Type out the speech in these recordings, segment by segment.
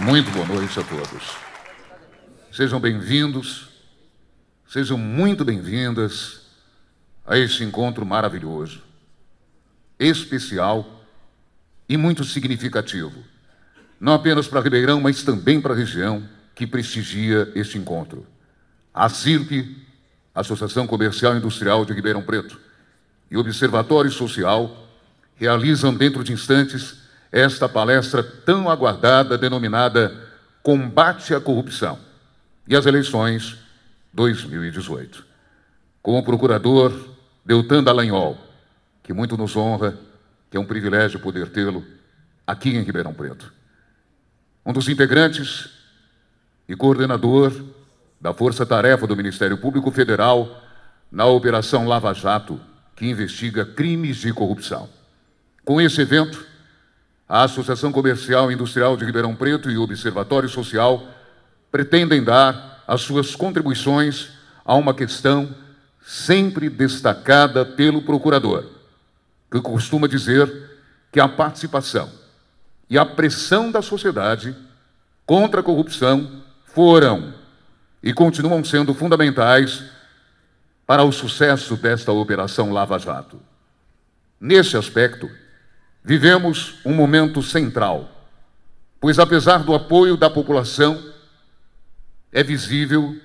Muito boa noite a todos. Sejam bem-vindos, sejam muito bem-vindas a este encontro maravilhoso, especial e muito significativo, não apenas para Ribeirão, mas também para a região que prestigia este encontro. A ACIRP, Associação Comercial e Industrial de Ribeirão Preto, e o Observatório Social realizam dentro de instantes esta palestra tão aguardada, denominada Combate à Corrupção e as Eleições 2018. Com o procurador Deltan Dallagnol, que muito nos honra, que é um privilégio poder tê-lo aqui em Ribeirão Preto. Um dos integrantes e coordenador da Força Tarefa do Ministério Público Federal na Operação Lava Jato, que investiga crimes de corrupção. Com esse evento, a Associação Comercial e Industrial de Ribeirão Preto e o Observatório Social pretendem dar as suas contribuições a uma questão sempre destacada pelo procurador, que costuma dizer que a participação e a pressão da sociedade contra a corrupção foram e continuam sendo fundamentais para o sucesso desta Operação Lava Jato. Neste aspecto, vivemos um momento central, pois apesar do apoio da população, é visível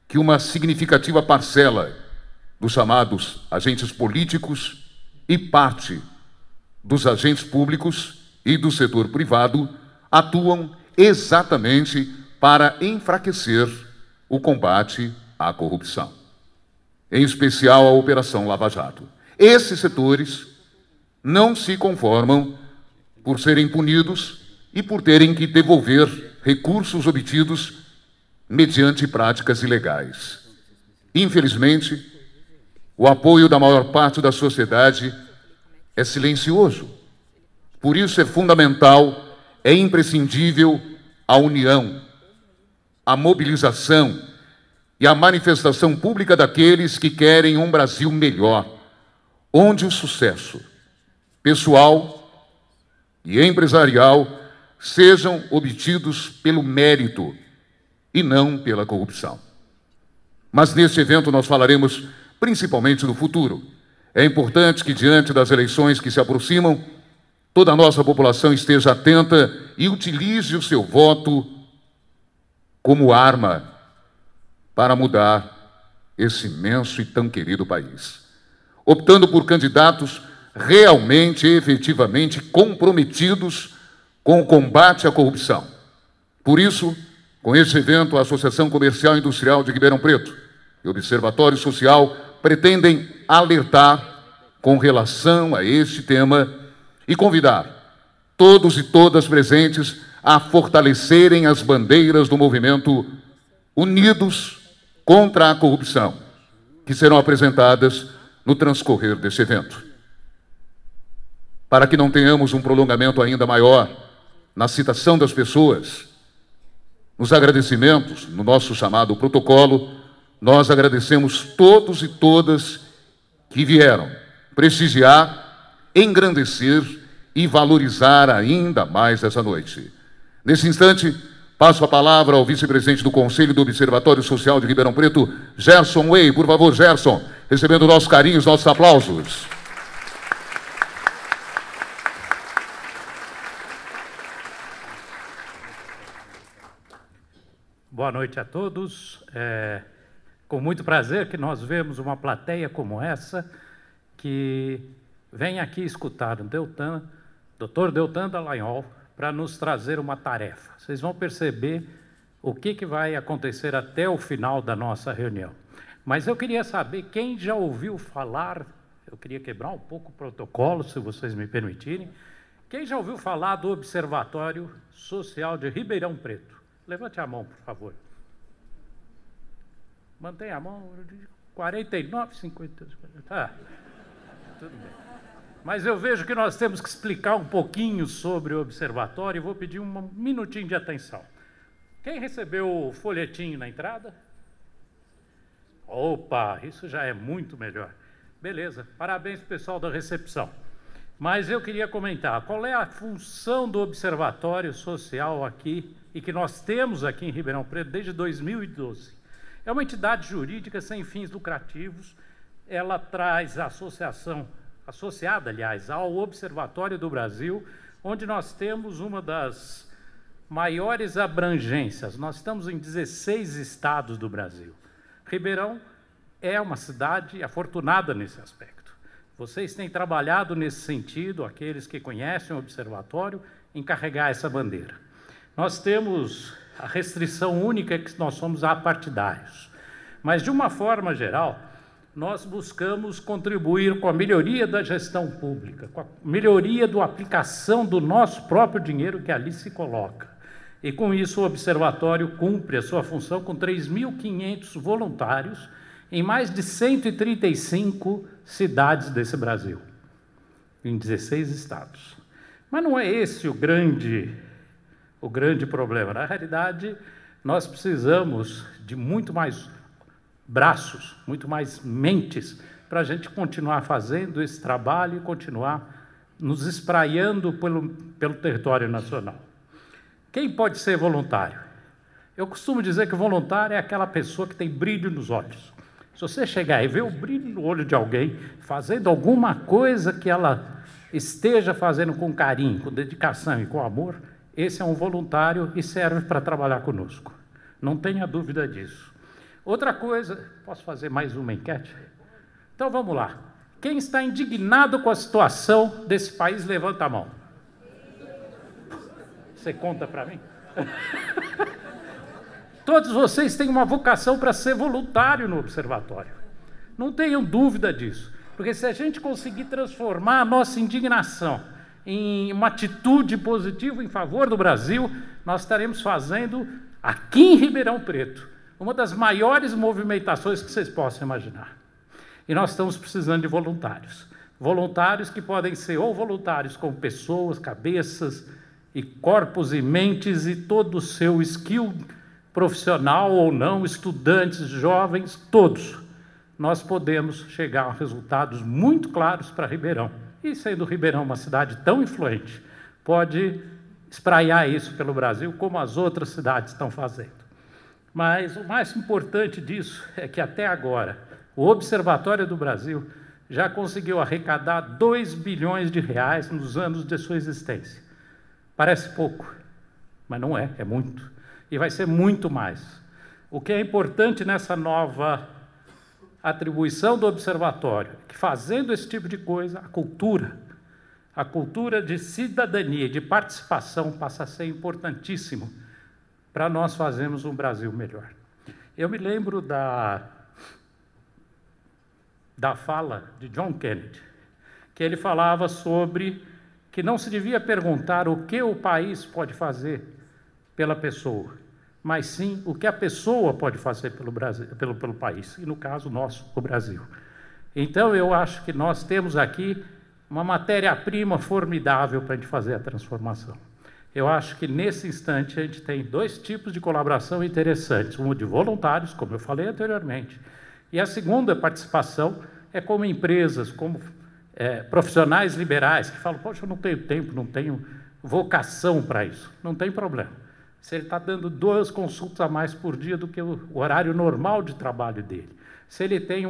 que uma significativa parcela dos chamados agentes políticos e parte dos agentes públicos e do setor privado atuam exatamente para enfraquecer o combate à corrupção, em especial a Operação Lava Jato. Esses setores não se conformam por serem punidos e por terem que devolver recursos obtidos mediante práticas ilegais. Infelizmente, o apoio da maior parte da sociedade é silencioso. Por isso é fundamental, é imprescindível a união, a mobilização e a manifestação pública daqueles que querem um Brasil melhor, onde o sucesso pessoal e empresarial sejam obtidos pelo mérito e não pela corrupção. Mas neste evento nós falaremos principalmente do futuro. É importante que, diante das eleições que se aproximam, toda a nossa população esteja atenta e utilize o seu voto como arma para mudar esse imenso e tão querido país, optando por candidatos realmente e efetivamente comprometidos com o combate à corrupção. Por isso, com este evento, a Associação Comercial e Industrial de Ribeirão Preto e o Observatório Social pretendem alertar com relação a este tema e convidar todos e todas presentes a fortalecerem as bandeiras do movimento Unidos contra a Corrupção, que serão apresentadas no transcorrer deste evento. Para que não tenhamos um prolongamento ainda maior na citação das pessoas, nos agradecimentos, no nosso chamado protocolo, nós agradecemos todos e todas que vieram prestigiar, engrandecer e valorizar ainda mais essa noite. Nesse instante, passo a palavra ao vice-presidente do Conselho do Observatório Social de Ribeirão Preto, Gerson Way. Por favor, Gerson, recebendo nossos carinhos, nossos aplausos. Boa noite a todos. Com muito prazer que nós vemos uma plateia como essa, que vem aqui escutar o Dr. Deltan Dallagnol, para nos trazer uma tarefa. Vocês vão perceber o que vai acontecer até o final da nossa reunião. Mas eu queria saber quem já ouviu falar, eu queria quebrar um pouco o protocolo, se vocês me permitirem, quem já ouviu falar do Observatório Social de Ribeirão Preto? Levante a mão, por favor. Mantenha a mão. 49, 50... Tá, tudo bem. Mas eu vejo que nós temos que explicar um pouquinho sobre o observatório e vou pedir um minutinho de atenção. Quem recebeu o folhetinho na entrada? Opa, isso já é muito melhor. Beleza, parabéns, pessoal da recepção. Mas eu queria comentar, qual é a função do Observatório Social aqui, e que nós temos aqui em Ribeirão Preto desde 2012. É uma entidade jurídica sem fins lucrativos, ela traz a associação, associada, aliás, ao Observatório do Brasil, onde nós temos uma das maiores abrangências. Nós estamos em 16 estados do Brasil. Ribeirão é uma cidade afortunada nesse aspecto. Vocês têm trabalhado nesse sentido, aqueles que conhecem o Observatório, em carregar essa bandeira. Nós temos a restrição única que nós somos apartidários. Mas, de uma forma geral, nós buscamos contribuir com a melhoria da gestão pública, com a melhoria da aplicação do nosso próprio dinheiro que ali se coloca. E, com isso, o Observatório cumpre a sua função com 3.500 voluntários em mais de 135 cidades desse Brasil, em 16 estados. Mas não é esse o grande problema. Na realidade, nós precisamos de muito mais braços, muito mais mentes, para a gente continuar fazendo esse trabalho e continuar nos espraiando pelo território nacional. Quem pode ser voluntário? Eu costumo dizer que voluntário é aquela pessoa que tem brilho nos olhos. Se você chegar e ver o brilho no olho de alguém, fazendo alguma coisa que ela esteja fazendo com carinho, com dedicação e com amor, esse é um voluntário e serve para trabalhar conosco. Não tenha dúvida disso. Outra coisa, posso fazer mais uma enquete? Então vamos lá. Quem está indignado com a situação desse país, levanta a mão. Você conta para mim? Todos vocês têm uma vocação para ser voluntário no Observatório. Não tenham dúvida disso. Porque se a gente conseguir transformar a nossa indignação em uma atitude positiva em favor do Brasil, nós estaremos fazendo, aqui em Ribeirão Preto, uma das maiores movimentações que vocês possam imaginar. E nós estamos precisando de voluntários. Voluntários que podem ser ou voluntários com pessoas, cabeças e corpos e mentes e todo o seu skill profissional ou não, estudantes, jovens, todos. Nós podemos chegar a resultados muito claros para Ribeirão. E sendo Ribeirão uma cidade tão influente, pode espraiar isso pelo Brasil como as outras cidades estão fazendo. Mas o mais importante disso é que até agora o Observatório do Brasil já conseguiu arrecadar 2 bilhões de reais nos anos de sua existência. Parece pouco, mas não é, é muito. E vai ser muito mais. O que é importante nessa nova atribuição do Observatório, que fazendo esse tipo de coisa, a cultura de cidadania, de participação passa a ser importantíssimo para nós fazermos um Brasil melhor. Eu me lembro da fala de John Kennedy, que ele falava sobre que não se devia perguntar o que o país pode fazer pela pessoa, mas sim o que a pessoa pode fazer pelo Brasil, pelo país, e no caso nosso, o Brasil. Então eu acho que nós temos aqui uma matéria-prima formidável para a gente fazer a transformação. Eu acho que nesse instante a gente tem 2 tipos de colaboração interessantes, um de voluntários, como eu falei anteriormente, e a segunda participação é como empresas, como profissionais liberais que falam, poxa, eu não tenho tempo, não tenho vocação para isso. Não tem problema. Se ele está dando 2 consultas a mais por dia do que o horário normal de trabalho dele, se ele tem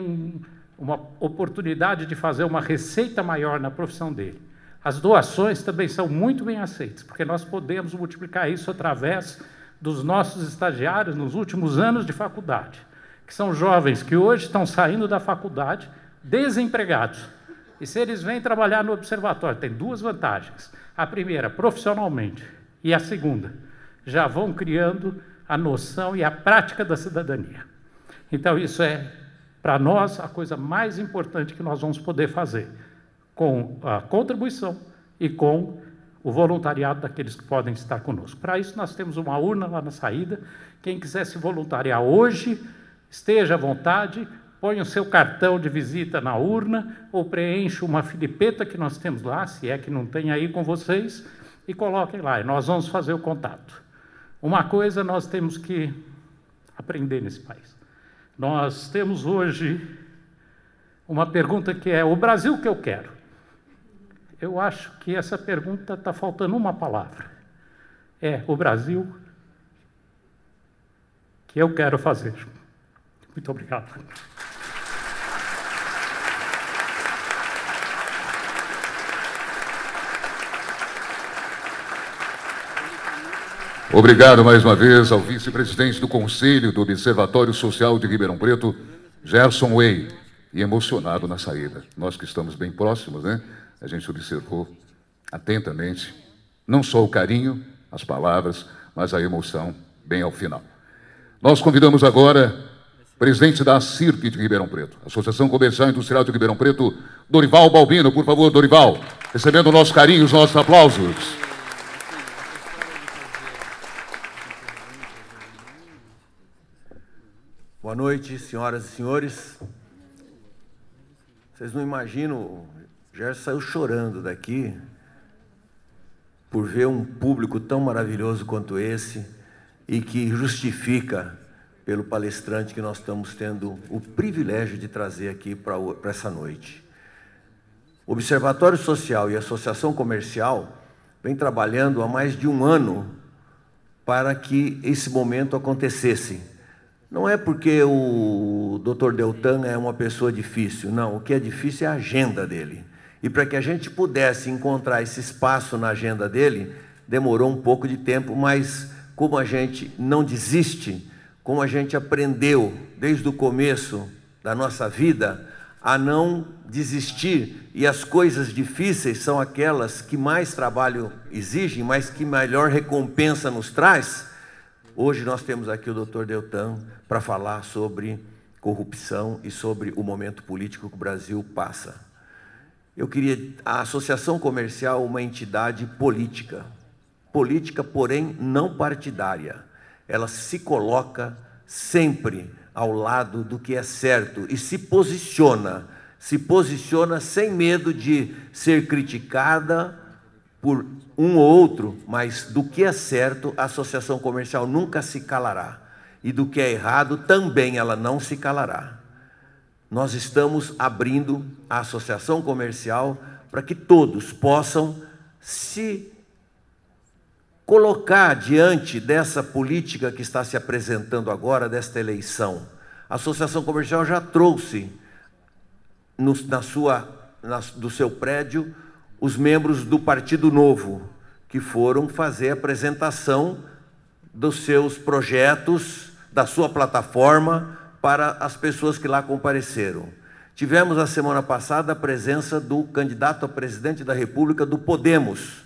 uma oportunidade de fazer uma receita maior na profissão dele, as doações também são muito bem aceitas, porque nós podemos multiplicar isso através dos nossos estagiários nos últimos anos de faculdade, que são jovens que hoje estão saindo da faculdade desempregados. E se eles vêm trabalhar no Observatório, tem 2 vantagens. A primeira, profissionalmente, e a segunda, já vão criando a noção e a prática da cidadania. Então, isso é, para nós, a coisa mais importante que nós vamos poder fazer, com a contribuição e com o voluntariado daqueles que podem estar conosco. Para isso, nós temos uma urna lá na saída. Quem quiser se voluntariar hoje, esteja à vontade, põe o seu cartão de visita na urna ou preencha uma filipeta que nós temos lá, se é que não tem aí com vocês, e coloquem lá, e nós vamos fazer o contato. Uma coisa nós temos que aprender nesse país. Nós temos hoje uma pergunta que é: o Brasil que eu quero? eu acho que essa pergunta está faltando uma palavra. É o Brasil que eu quero fazer. Muito obrigado. Obrigado mais uma vez ao vice-presidente do Conselho do Observatório Social de Ribeirão Preto, Gerson Way, e emocionado na saída. Nós que estamos bem próximos, né? A gente observou atentamente, não só o carinho, as palavras, mas a emoção bem ao final. Nós convidamos agora o presidente da ACIRP de Ribeirão Preto, Associação Comercial e Industrial de Ribeirão Preto, Dorival Balbino. Por favor, Dorival, recebendo o nosso carinho, os nossos aplausos. Boa noite, senhoras e senhores. Vocês não imaginam, o Gerson saiu chorando daqui por ver um público tão maravilhoso quanto esse e que justifica pelo palestrante que nós estamos tendo o privilégio de trazer aqui para essa noite. O Observatório Social e a Associação Comercial vem trabalhando há mais de um ano para que esse momento acontecesse. Não é porque o Dr. Deltan é uma pessoa difícil, não. O que é difícil é a agenda dele. E para que a gente pudesse encontrar esse espaço na agenda dele, demorou um pouco de tempo, mas como a gente não desiste, como a gente aprendeu desde o começo da nossa vida a não desistir, e as coisas difíceis são aquelas que mais trabalho exigem, mas que melhor recompensa nos traz. Hoje nós temos aqui o Dr. Deltan para falar sobre corrupção e sobre o momento político que o Brasil passa. A Associação Comercial é uma entidade política, porém não partidária. Ela se coloca sempre ao lado do que é certo e se posiciona sem medo de ser criticada por um ou outro, mas do que é certo, a Associação Comercial nunca se calará. E do que é errado, também ela não se calará. Nós estamos abrindo a Associação Comercial para que todos possam se colocar diante dessa política que está se apresentando agora, desta eleição. A Associação Comercial já trouxe do seu prédio os membros do Partido Novo, que foram fazer a apresentação dos seus projetos, da sua plataforma, para as pessoas que lá compareceram. Tivemos, a semana passada, a presença do candidato a presidente da República do Podemos,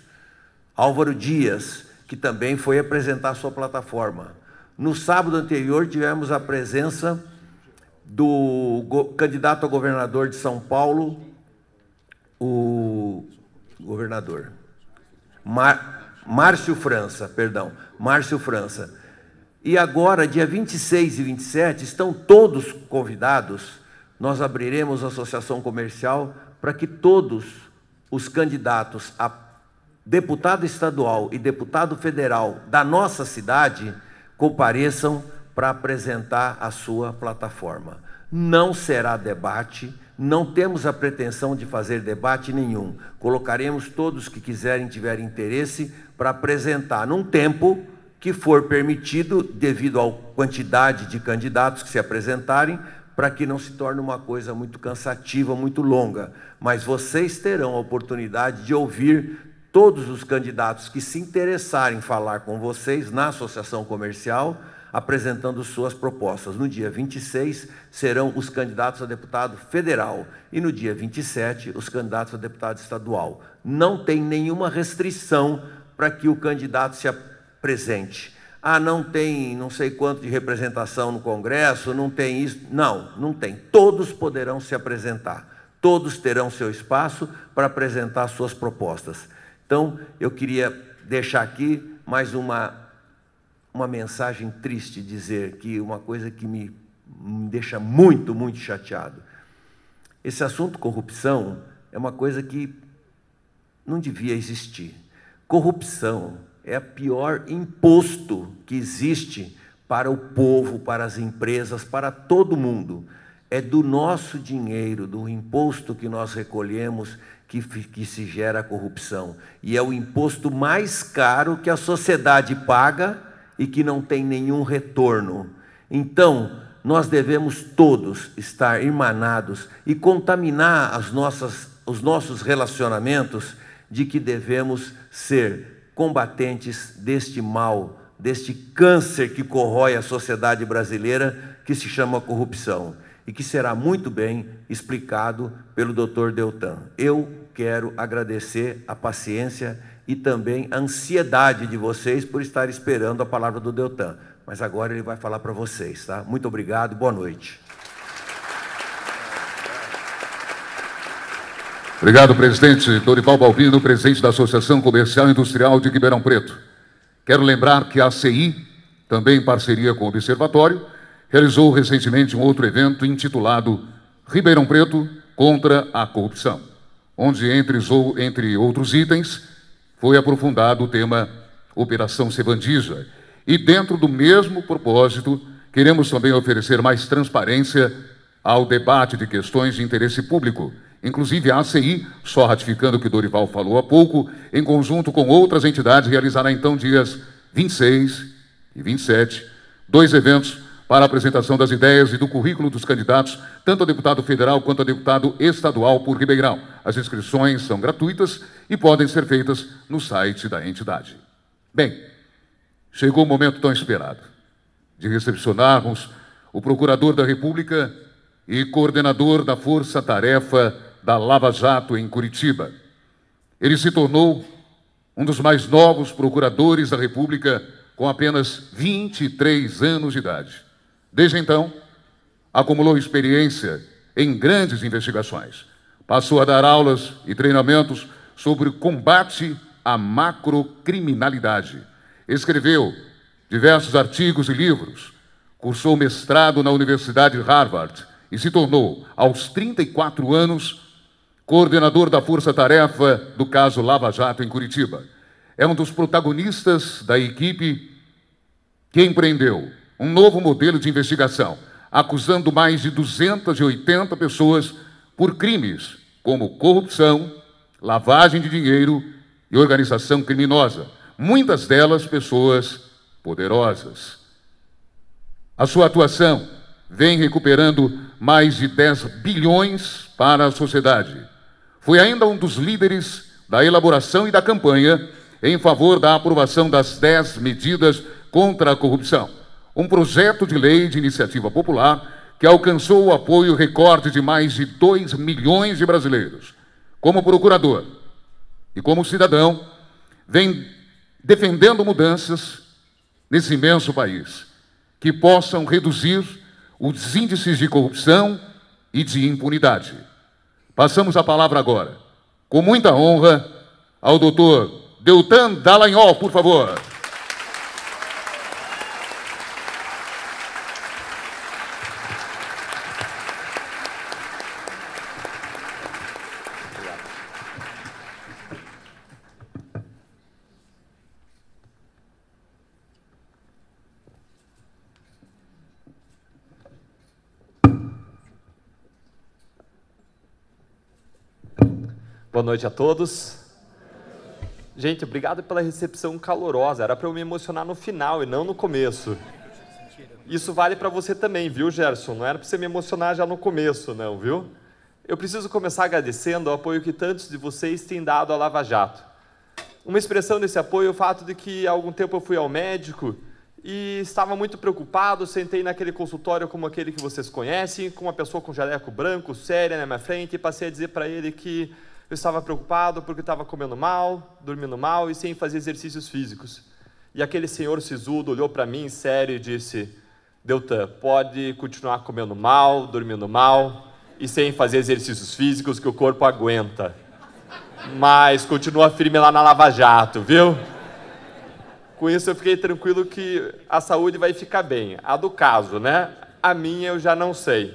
Álvaro Dias, que também foi apresentar a sua plataforma. No sábado anterior, tivemos a presença do candidato a governador de São Paulo, o governador Márcio França. E agora, dia 26 e 27, estão todos convidados. Nós abriremos a Associação Comercial para que todos os candidatos a deputado estadual e deputado federal da nossa cidade compareçam para apresentar a sua plataforma. Não será debate, não temos a pretensão de fazer debate nenhum. Colocaremos todos que quiserem, tiverem interesse, para apresentar num tempo que for permitido, devido à quantidade de candidatos que se apresentarem, para que não se torne uma coisa muito cansativa, muito longa. Mas vocês terão a oportunidade de ouvir todos os candidatos que se interessarem em falar com vocês na Associação Comercial, apresentando suas propostas. No dia 26, serão os candidatos a deputado federal e no dia 27, os candidatos a deputado estadual. Não tem nenhuma restrição para que o candidato se apresente. Ah, não tem não sei quanto de representação no Congresso, não tem isso. Não, não tem. Todos poderão se apresentar. Todos terão seu espaço para apresentar suas propostas. Então, eu queria deixar aqui mais uma mensagem triste, dizer que uma coisa que me deixa muito, muito chateado. Esse assunto corrupção é uma coisa que não devia existir. Corrupção é o pior imposto que existe para o povo, para as empresas, para todo mundo. é do nosso dinheiro, do imposto que nós recolhemos, que se gera a corrupção. E é o imposto mais caro que a sociedade paga e que não tem nenhum retorno. Então, nós devemos todos estar irmanados e contaminar os nossos relacionamentos de que devemos ser combatentes deste mal, deste câncer que corrói a sociedade brasileira, que se chama corrupção, e que será muito bem explicado pelo Dr. Deltan. Eu quero agradecer a paciência e também a ansiedade de vocês por estar esperando a palavra do Deltan. Mas agora ele vai falar para vocês, tá? Muito obrigado, boa noite. Obrigado, presidente Dorival Balbino, presidente da Associação Comercial e Industrial de Ribeirão Preto. Quero lembrar que a ACI, também em parceria com o Observatório, realizou recentemente um outro evento intitulado Ribeirão Preto contra a Corrupção, onde, entre outros itens, foi aprofundado o tema Operação Sevandija. E dentro do mesmo propósito, queremos também oferecer mais transparência ao debate de questões de interesse público. Inclusive, a ACI, só ratificando o que Dorival falou há pouco, em conjunto com outras entidades, realizará então dias 26 e 27, 2 eventos para a apresentação das ideias e do currículo dos candidatos, tanto a deputado federal quanto a deputado estadual por Ribeirão. As inscrições são gratuitas e podem ser feitas no site da entidade. Bem, chegou o momento tão esperado de recepcionarmos o Procurador da República e coordenador da Força Tarefa da Lava Jato em Curitiba. Ele se tornou um dos mais novos procuradores da República com apenas 23 anos de idade. Desde então, acumulou experiência em grandes investigações. Passou a dar aulas e treinamentos sobre o combate à macrocriminalidade. Escreveu diversos artigos e livros, cursou mestrado na Universidade de Harvard e se tornou, aos 34 anos, coordenador da Força-Tarefa do caso Lava Jato em Curitiba. É um dos protagonistas da equipe que empreendeu um novo modelo de investigação, acusando mais de 280 pessoas por crimes como corrupção, lavagem de dinheiro e organização criminosa, muitas delas pessoas poderosas. A sua atuação vem recuperando mais de 10 bilhões para a sociedade. Foi ainda um dos líderes da elaboração e da campanha em favor da aprovação das 10 medidas contra a corrupção, um projeto de lei de iniciativa popular que alcançou o apoio recorde de mais de 2 milhões de brasileiros. Como procurador e como cidadão, vem defendendo mudanças nesse imenso país que possam reduzir os índices de corrupção e de impunidade. Passamos a palavra agora, com muita honra, ao doutor Deltan Dallagnol, por favor. Boa noite a todos. Gente, obrigado pela recepção calorosa. Era para eu me emocionar no final e não no começo. Isso vale para você também, viu, Gerson? Não era para você me emocionar já no começo, não, viu? Eu preciso começar agradecendo o apoio que tantos de vocês têm dado à Lava Jato. Uma expressão desse apoio é o fato de que há algum tempo eu fui ao médico e estava muito preocupado, sentei naquele consultório como aquele que vocês conhecem, com uma pessoa com jaleco branco, séria na minha frente, e passei a dizer para ele que eu estava preocupado porque estava comendo mal, dormindo mal e sem fazer exercícios físicos. E aquele senhor sisudo olhou para mim sério e disse: Deltan, pode continuar comendo mal, dormindo mal e sem fazer exercícios físicos que o corpo aguenta. Mas continua firme lá na Lava Jato, viu? Com isso eu fiquei tranquilo que a saúde vai ficar bem. A do caso, né? A minha eu já não sei.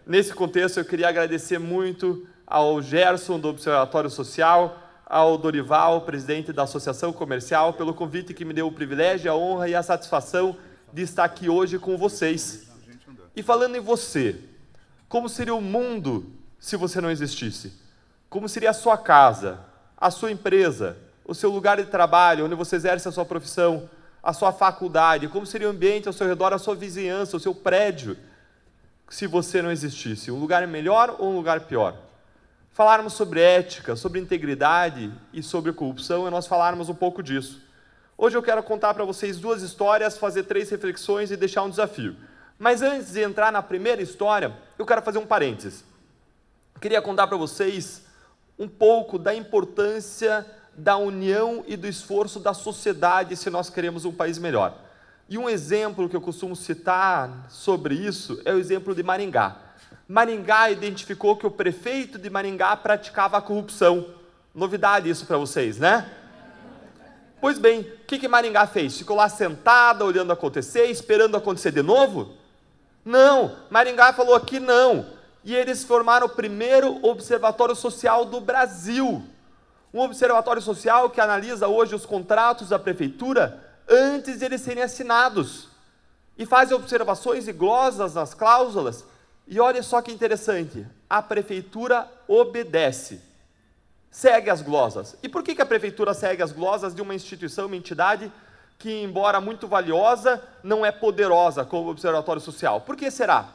Nesse contexto eu queria agradecer muito ao Gerson, do Observatório Social, ao Dorival, presidente da Associação Comercial, pelo convite que me deu o privilégio, a honra e a satisfação de estar aqui hoje com vocês. E falando em você, Como seria o mundo se você não existisse? Como seria a sua casa, a sua empresa, o seu lugar de trabalho, onde você exerce a sua profissão, a sua faculdade? Como seria o ambiente ao seu redor, a sua vizinhança, o seu prédio, se você não existisse? Um lugar melhor ou um lugar pior? Falarmos sobre ética, sobre integridade e sobre corrupção, e nós falarmos um pouco disso. Hoje eu quero contar para vocês 2 histórias, fazer 3 reflexões e deixar um desafio. Mas antes de entrar na primeira história, eu quero fazer um parênteses. Queria contar para vocês um pouco da importância da união e do esforço da sociedade se nós queremos um país melhor. E um exemplo que eu costumo citar sobre isso é o exemplo de Maringá. Maringá identificou que o prefeito de Maringá praticava a corrupção. Novidade isso para vocês, né? Pois bem, o que Maringá fez? Ficou lá sentada, olhando acontecer, esperando acontecer de novo? Não, Maringá falou aqui não. E eles formaram o primeiro observatório social do Brasil. Um observatório social que analisa hoje os contratos da prefeitura antes de eles serem assinados. E fazem observações e glosas nas cláusulas. E olha só que interessante, a prefeitura obedece, segue as glosas. E por que a prefeitura segue as glosas de uma instituição, uma entidade que, embora muito valiosa, não é poderosa como o Observatório Social? Por que será?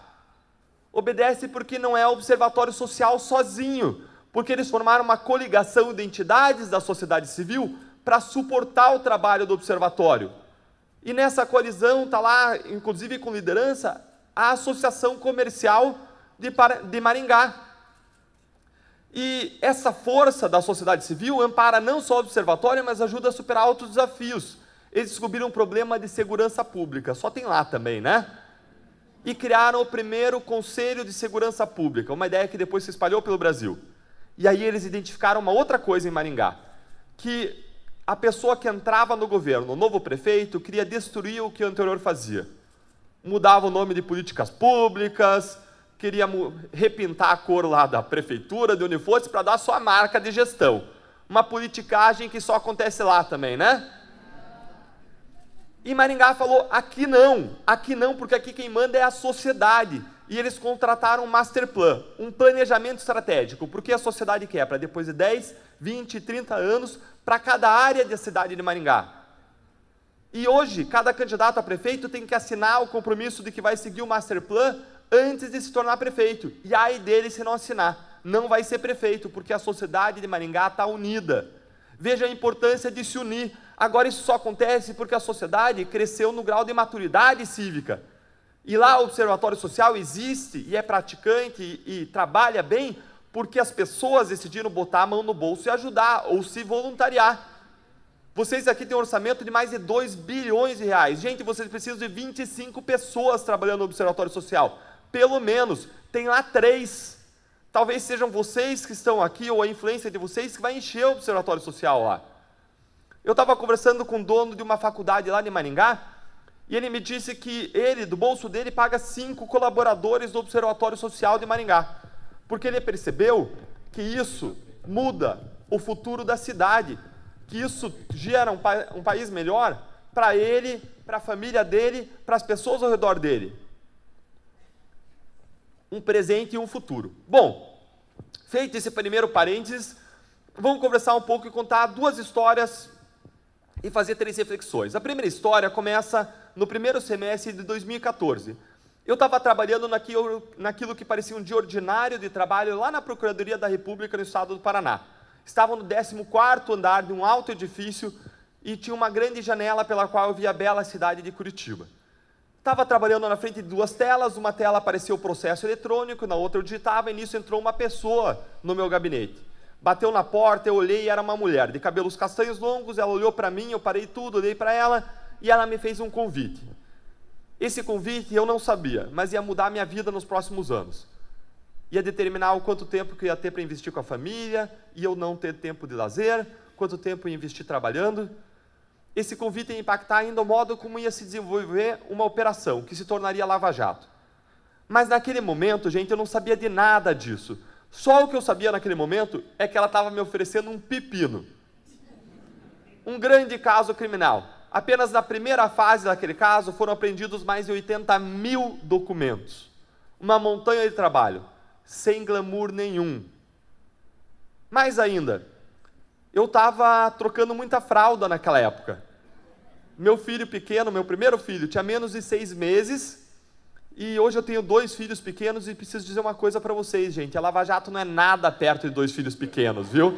Obedece porque não é observatório social sozinho, porque eles formaram uma coligação de entidades da sociedade civil para suportar o trabalho do observatório. E nessa coalizão está lá, inclusive com liderança, a Associação Comercial de Maringá. E essa força da sociedade civil ampara não só o observatório, mas ajuda a superar outros desafios. Eles descobriram um problema de segurança pública, só tem lá também, né? E criaram o primeiro Conselho de Segurança Pública, uma ideia que depois se espalhou pelo Brasil. E aí eles identificaram uma outra coisa em Maringá, que a pessoa que entrava no governo, o novo prefeito, queria destruir o que o anterior fazia. Mudava o nome de políticas públicas, queria repintar a cor lá da prefeitura, de onde fosse, para dar sua marca de gestão. Uma politicagem que só acontece lá também, né? E Maringá falou, aqui não, porque aqui quem manda é a sociedade. E eles contrataram um master plan, um planejamento estratégico, porque a sociedade quer, para depois de 10, 20, 30 anos, para cada área da cidade de Maringá. E hoje, cada candidato a prefeito tem que assinar o compromisso de que vai seguir o master plan antes de se tornar prefeito. E aí dele se não assinar, não vai ser prefeito, porque a sociedade de Maringá está unida. Veja a importância de se unir. Agora isso só acontece porque a sociedade cresceu no grau de maturidade cívica. E lá o Observatório Social existe e é praticante e trabalha bem porque as pessoas decidiram botar a mão no bolso e ajudar ou se voluntariar. Vocês aqui têm um orçamento de mais de 2 bilhões de reais. Gente, vocês precisam de 25 pessoas trabalhando no Observatório Social. Pelo menos, tem lá 3. Talvez sejam vocês que estão aqui, ou a influência de vocês, que vai encher o Observatório Social lá. Eu estava conversando com o dono de uma faculdade lá de Maringá, e ele me disse que ele, do bolso dele, paga 5 colaboradores do Observatório Social de Maringá. Porque ele percebeu que isso muda o futuro da cidade, que isso gera um país melhor para ele, para a família dele, para as pessoas ao redor dele. Um presente e um futuro. Bom, feito esse primeiro parênteses, vamos conversar um pouco e contar 2 histórias e fazer 3 reflexões. A primeira história começa no primeiro semestre de 2014. Eu estava trabalhando naquilo que parecia um dia ordinário de trabalho lá na Procuradoria da República no estado do Paraná. Estava no 14º andar de um alto edifício e tinha uma grande janela pela qual eu via a bela cidade de Curitiba. Estava trabalhando na frente de 2 telas, uma tela apareceu o processo eletrônico, na outra eu digitava, e nisso entrou uma pessoa no meu gabinete. Bateu na porta, eu olhei e era uma mulher, de cabelos castanhos longos, ela olhou para mim, eu parei tudo, olhei para ela, e ela me fez um convite. Esse convite eu não sabia, mas ia mudar a minha vida nos próximos anos. Ia determinar o quanto tempo que eu ia ter para investir com a família, e eu não ter tempo de lazer, quanto tempo eu ia investir trabalhando. Esse convite ia impactar ainda o modo como ia se desenvolver uma operação, que se tornaria Lava Jato. Mas naquele momento, gente, eu não sabia de nada disso. Só o que eu sabia naquele momento é que ela estava me oferecendo um pepino. Um grande caso criminal. Apenas na primeira fase daquele caso foram apreendidos mais de 80 mil documentos. uma montanha de trabalho, sem glamour nenhum. Mais ainda, eu estava trocando muita fralda naquela época. Meu filho pequeno, meu primeiro filho, tinha menos de 6 meses, e hoje eu tenho 2 filhos pequenos, e preciso dizer uma coisa para vocês, gente, a Lava Jato não é nada perto de 2 filhos pequenos, viu?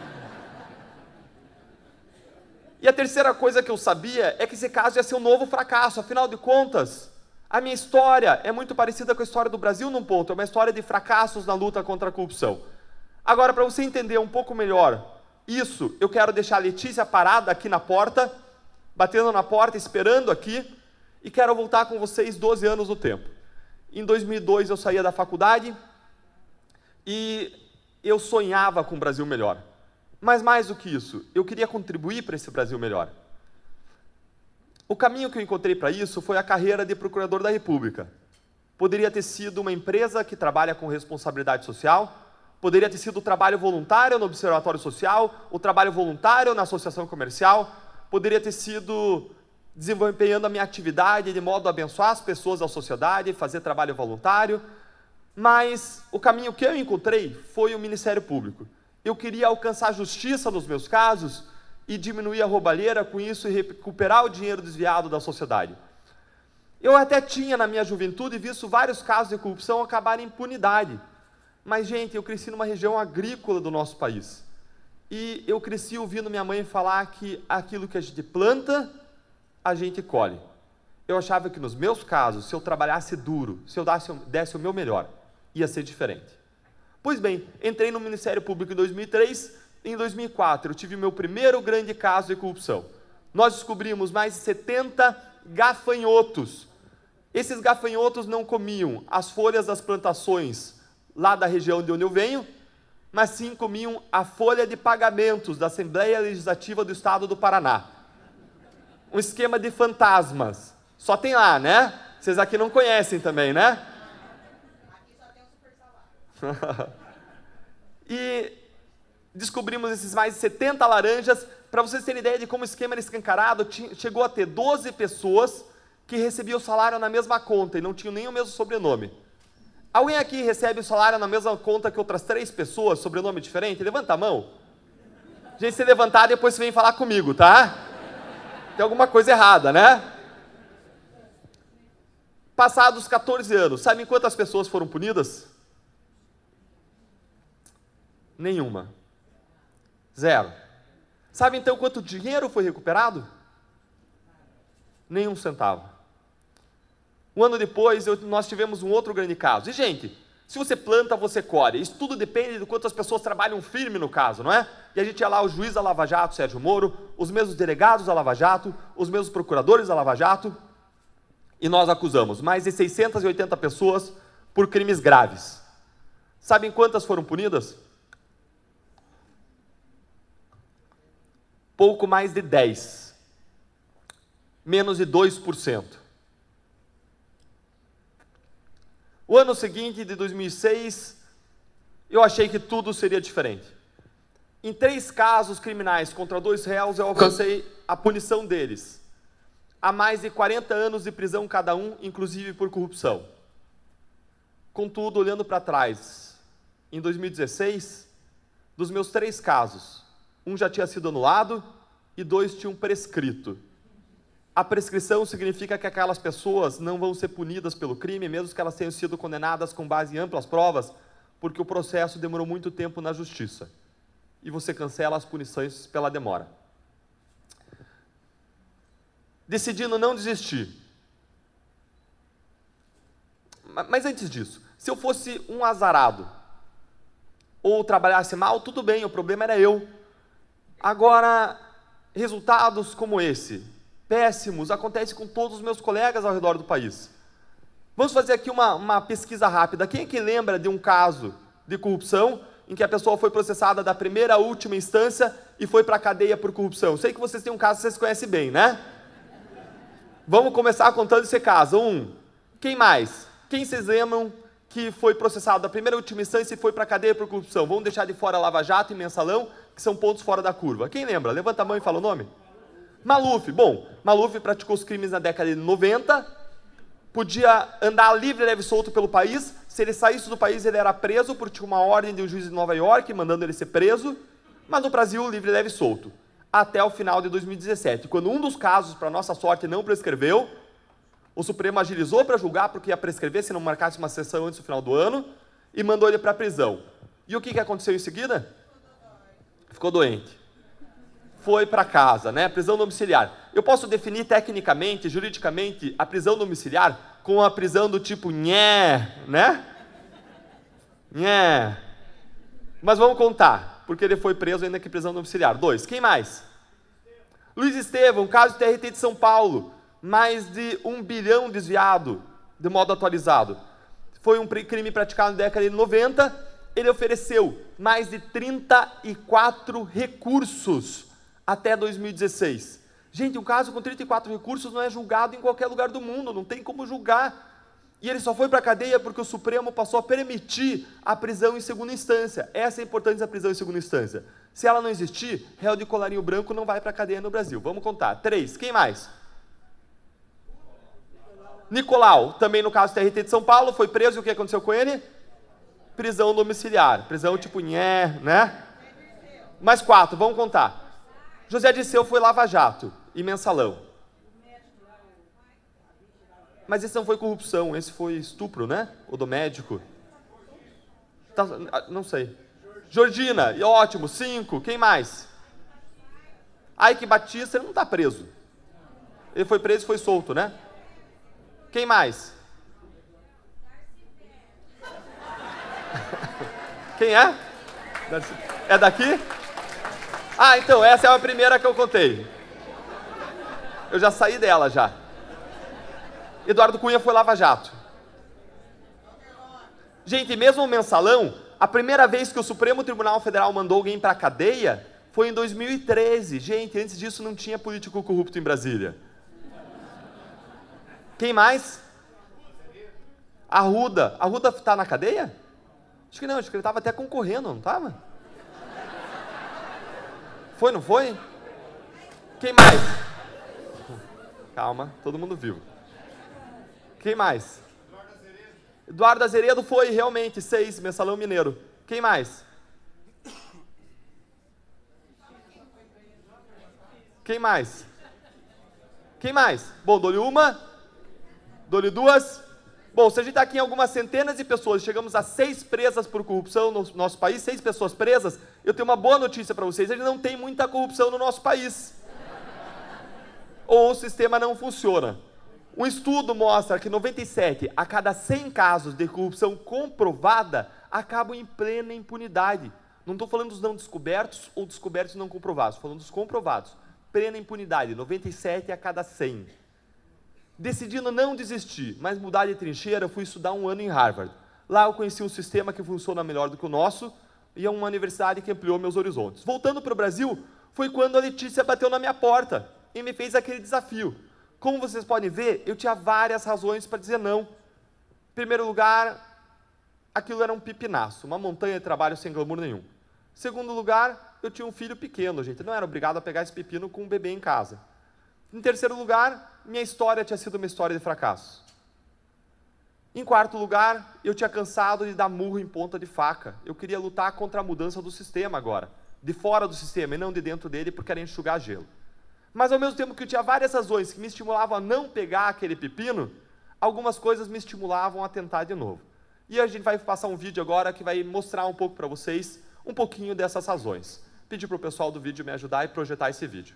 E a terceira coisa que eu sabia é que esse caso ia ser um novo fracasso, afinal de contas, a minha história é muito parecida com a história do Brasil num ponto, é uma história de fracassos na luta contra a corrupção. Agora, para você entender um pouco melhor isso, eu quero deixar a Letícia parada aqui na porta, batendo na porta, esperando aqui, e quero voltar com vocês 12 anos no tempo. Em 2002 eu saía da faculdade e eu sonhava com um Brasil melhor. Mas mais do que isso, eu queria contribuir para esse Brasil melhor. O caminho que eu encontrei para isso foi a carreira de procurador da República. Poderia ter sido uma empresa que trabalha com responsabilidade social, poderia ter sido o trabalho voluntário no Observatório Social, o trabalho voluntário na Associação Comercial, poderia ter sido desempenhando a minha atividade de modo a abençoar as pessoas da sociedade, fazer trabalho voluntário, mas o caminho que eu encontrei foi o Ministério Público. Eu queria alcançar justiça nos meus casos e diminuir a roubalheira com isso e recuperar o dinheiro desviado da sociedade. Eu até tinha, na minha juventude, visto vários casos de corrupção acabarem em impunidade. Mas, gente, eu cresci numa região agrícola do nosso país. E eu cresci ouvindo minha mãe falar que aquilo que a gente planta, a gente colhe. Eu achava que nos meus casos, se eu trabalhasse duro, se eu desse o meu melhor, ia ser diferente. Pois bem, entrei no Ministério Público em 2003, em 2004 eu tive o meu primeiro grande caso de corrupção. Nós descobrimos mais de 70 gafanhotos. Esses gafanhotos não comiam as folhas das plantações lá da região de onde eu venho, mas sim comiam a folha de pagamentos da Assembleia Legislativa do Estado do Paraná. Um esquema de fantasmas. Só tem lá, né? Vocês aqui não conhecem também, né? E descobrimos esses mais de 70 laranjas. Para vocês terem ideia de como o esquema era escancarado, chegou a ter 12 pessoas que recebiam o salário na mesma conta e não tinham nem o mesmo sobrenome. Alguém aqui recebe o salário na mesma conta que outras 3 pessoas, sobrenome diferente? Levanta a mão. Gente, se levantar, depois você vem falar comigo, tá? Tem alguma coisa errada, né? Passados 14 anos, sabem quantas pessoas foram punidas? Nenhuma. 0. Sabe então quanto dinheiro foi recuperado? Nenhum centavo. Um ano depois, nós tivemos um outro grande caso. E, gente, se você planta, você colhe. Isso tudo depende de quantas pessoas trabalham firme no caso, não é? E a gente ia lá, o juiz da Lava Jato, Sérgio Moro, os mesmos delegados da Lava Jato, os mesmos procuradores da Lava Jato, e nós acusamos mais de 680 pessoas por crimes graves. Sabem quantas foram punidas? Pouco mais de 10. Menos de 2%. O ano seguinte, de 2006, eu achei que tudo seria diferente. Em 3 casos criminais contra 2 réus, eu alcancei a punição deles. Há mais de 40 anos de prisão cada um, inclusive por corrupção. Contudo, olhando para trás, em 2016, dos meus 3 casos, um já tinha sido anulado e 2 tinham prescrito. A prescrição significa que aquelas pessoas não vão ser punidas pelo crime, mesmo que elas tenham sido condenadas com base em amplas provas, porque o processo demorou muito tempo na justiça. E você cancela as punições pela demora. Decidindo não desistir. Mas antes disso, se eu fosse um azarado, ou trabalhasse mal, tudo bem, o problema era eu. Agora, resultados como esse, péssimos, acontecem com todos os meus colegas ao redor do país. Vamos fazer aqui uma pesquisa rápida. Quem é que lembra de um caso de corrupção em que a pessoa foi processada da primeira à última instância e foi para a cadeia por corrupção? Sei que vocês têm um caso que vocês conhecem bem, né? Vamos começar contando esse caso. 1. Quem mais? Quem vocês lembram que foi processado da primeira à última instância e foi para a cadeia por corrupção? Vamos deixar de fora Lava Jato e Mensalão, que são pontos fora da curva. Quem lembra? Levanta a mão e fala o nome. Maluf. Bom, Maluf praticou os crimes na década de 90, podia andar livre, leve e solto pelo país. Se ele saísse do país, ele era preso, porque tinha uma ordem de um juiz de Nova York mandando ele ser preso. Mas no Brasil, livre, leve e solto. Até o final de 2017, quando um dos casos, para nossa sorte, não prescreveu, o Supremo agilizou para julgar, porque ia prescrever se não marcasse uma sessão antes do final do ano, e mandou ele para a prisão. E o que aconteceu em seguida? Ficou doente. Foi para casa, né? Prisão domiciliar. Eu posso definir tecnicamente, juridicamente, a prisão domiciliar com a prisão do tipo nhé, né? Nhé. Mas vamos contar, porque ele foi preso ainda que prisão domiciliar. 2. Quem mais? Luiz Estevão, caso de TRT de São Paulo. Mais de 1 bilhão desviado, de modo atualizado. Foi um crime praticado na década de 90. Ele ofereceu mais de 34 recursos até 2016. Gente, um caso com 34 recursos não é julgado em qualquer lugar do mundo, não tem como julgar. E ele só foi para a cadeia porque o Supremo passou a permitir a prisão em segunda instância. Essa é a importância da prisão em segunda instância. Se ela não existir, réu de colarinho branco não vai para a cadeia no Brasil. Vamos contar. 3. Quem mais? Nicolau, também no caso do TRT de São Paulo, foi preso e o que aconteceu com ele? Prisão domiciliar. Prisão tipo nhé, né? Mais 4, vamos contar. José Dirceu foi lava-jato e mensalão. Mas esse não foi corrupção, esse foi estupro, né? O do médico. Tá, não sei. Georgina, ótimo, 5. Quem mais? Ike Batista, ele não está preso. Ele foi preso e foi solto, né? Quem mais? Quem é? É daqui? Ah, então, essa é a primeira que eu contei. Eu já saí dela, já. Eduardo Cunha foi lava-jato. Gente, mesmo o mensalão, a primeira vez que o Supremo Tribunal Federal mandou alguém para a cadeia foi em 2013. Gente, antes disso não tinha político corrupto em Brasília. Quem mais? Arruda. Arruda está na cadeia? Acho que não, acho que ele estava até concorrendo, não estava? Foi, não foi? Quem mais? Calma, todo mundo viu. Quem mais? Eduardo Azeredo foi, realmente, 6, mensalão mineiro. Quem mais? Quem mais? Quem mais? Bom, dou-lhe uma, dou-lhe 2. Bom, se a gente está aqui em algumas centenas de pessoas, chegamos a 6 presas por corrupção no nosso país, 6 pessoas presas, eu tenho uma boa notícia para vocês, a gente não tem muita corrupção no nosso país. Ou o sistema não funciona. Um estudo mostra que 97 a cada 100 casos de corrupção comprovada acabam em plena impunidade. Não estou falando dos não descobertos ou descobertos não comprovados, estou falando dos comprovados. Plena impunidade, 97 a cada 100. Decidindo não desistir, mas mudar de trincheira, eu fui estudar 1 ano em Harvard. Lá eu conheci um sistema que funciona melhor do que o nosso e é uma universidade que ampliou meus horizontes. Voltando para o Brasil, foi quando a Letícia bateu na minha porta e me fez aquele desafio. Como vocês podem ver, eu tinha várias razões para dizer não. Em primeiro lugar, aquilo era um pipinaço, uma montanha de trabalho sem glamour nenhum. Em segundo lugar, eu tinha um filho pequeno, gente, não era obrigado a pegar esse pepino com um bebê em casa. Em terceiro lugar, minha história tinha sido uma história de fracasso. Em quarto lugar, eu tinha cansado de dar murro em ponta de faca. Eu queria lutar contra a mudança do sistema agora, de fora do sistema e não de dentro dele, porque era enxugar gelo. Mas ao mesmo tempo que eu tinha várias razões que me estimulavam a não pegar aquele pepino, algumas coisas me estimulavam a tentar de novo. E a gente vai passar um vídeo agora que vai mostrar um pouco para vocês, um pouquinho dessas razões. Pedir para o pessoal do vídeo me ajudar e projetar esse vídeo.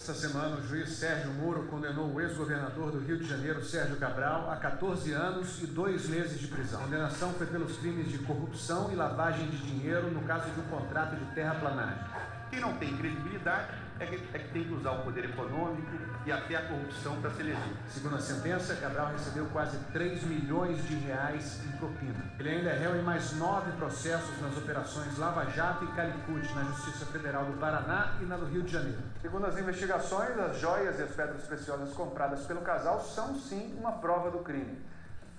Essa semana, o juiz Sérgio Moro condenou o ex-governador do Rio de Janeiro, Sérgio Cabral, a 14 anos e 2 meses de prisão. A condenação foi pelos crimes de corrupção e lavagem de dinheiro no caso de um contrato de terraplanagem. Quem não tem credibilidade é que tem que usar o poder econômico e até a corrupção para se eleger. Segundo a sentença, Cabral recebeu quase 3 milhões de reais em propina. Ele ainda é réu em mais 9 processos nas operações Lava Jato e Calicut, na Justiça Federal do Paraná e na do Rio de Janeiro. Segundo as investigações, as joias e as pedras preciosas compradas pelo casal são sim uma prova do crime.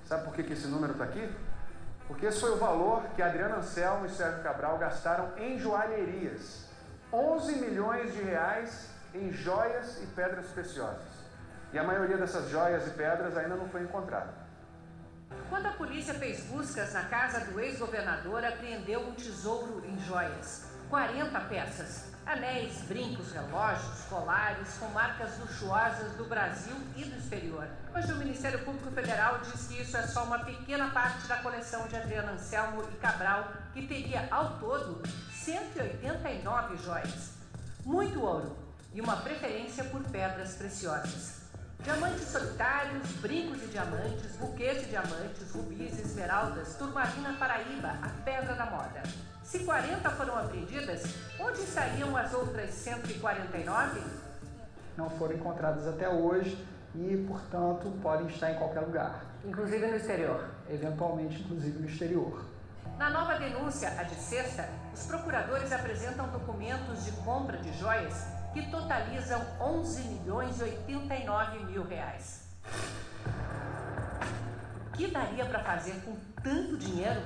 Sabe por que esse número está aqui? Porque esse foi o valor que Adriano Anselmo e Sérgio Cabral gastaram em joalherias. 11 milhões de reais em joias e pedras preciosas. E a maioria dessas joias e pedras ainda não foi encontrada. Quando a polícia fez buscas na casa do ex-governador, apreendeu um tesouro em joias. 40 peças. Anéis, brincos, relógios, colares com marcas luxuosas do Brasil e do exterior. Hoje o Ministério Público Federal diz que isso é só uma pequena parte da coleção de Adriano Anselmo e Cabral, que teria ao todo 189 joias. Muito ouro e uma preferência por pedras preciosas. Diamantes solitários, brincos de diamantes, buquês de diamantes, rubis, esmeraldas, turmalina paraíba, a pedra da moda. Se 40 foram apreendidas, onde estariam as outras 149? Não foram encontradas até hoje e, portanto, podem estar em qualquer lugar. Inclusive no exterior? Eventualmente, inclusive no exterior. Na nova denúncia, a de sexta, os procuradores apresentam documentos de compra de joias que totalizam 11 milhões e 89 mil reais. O que daria para fazer com tanto dinheiro?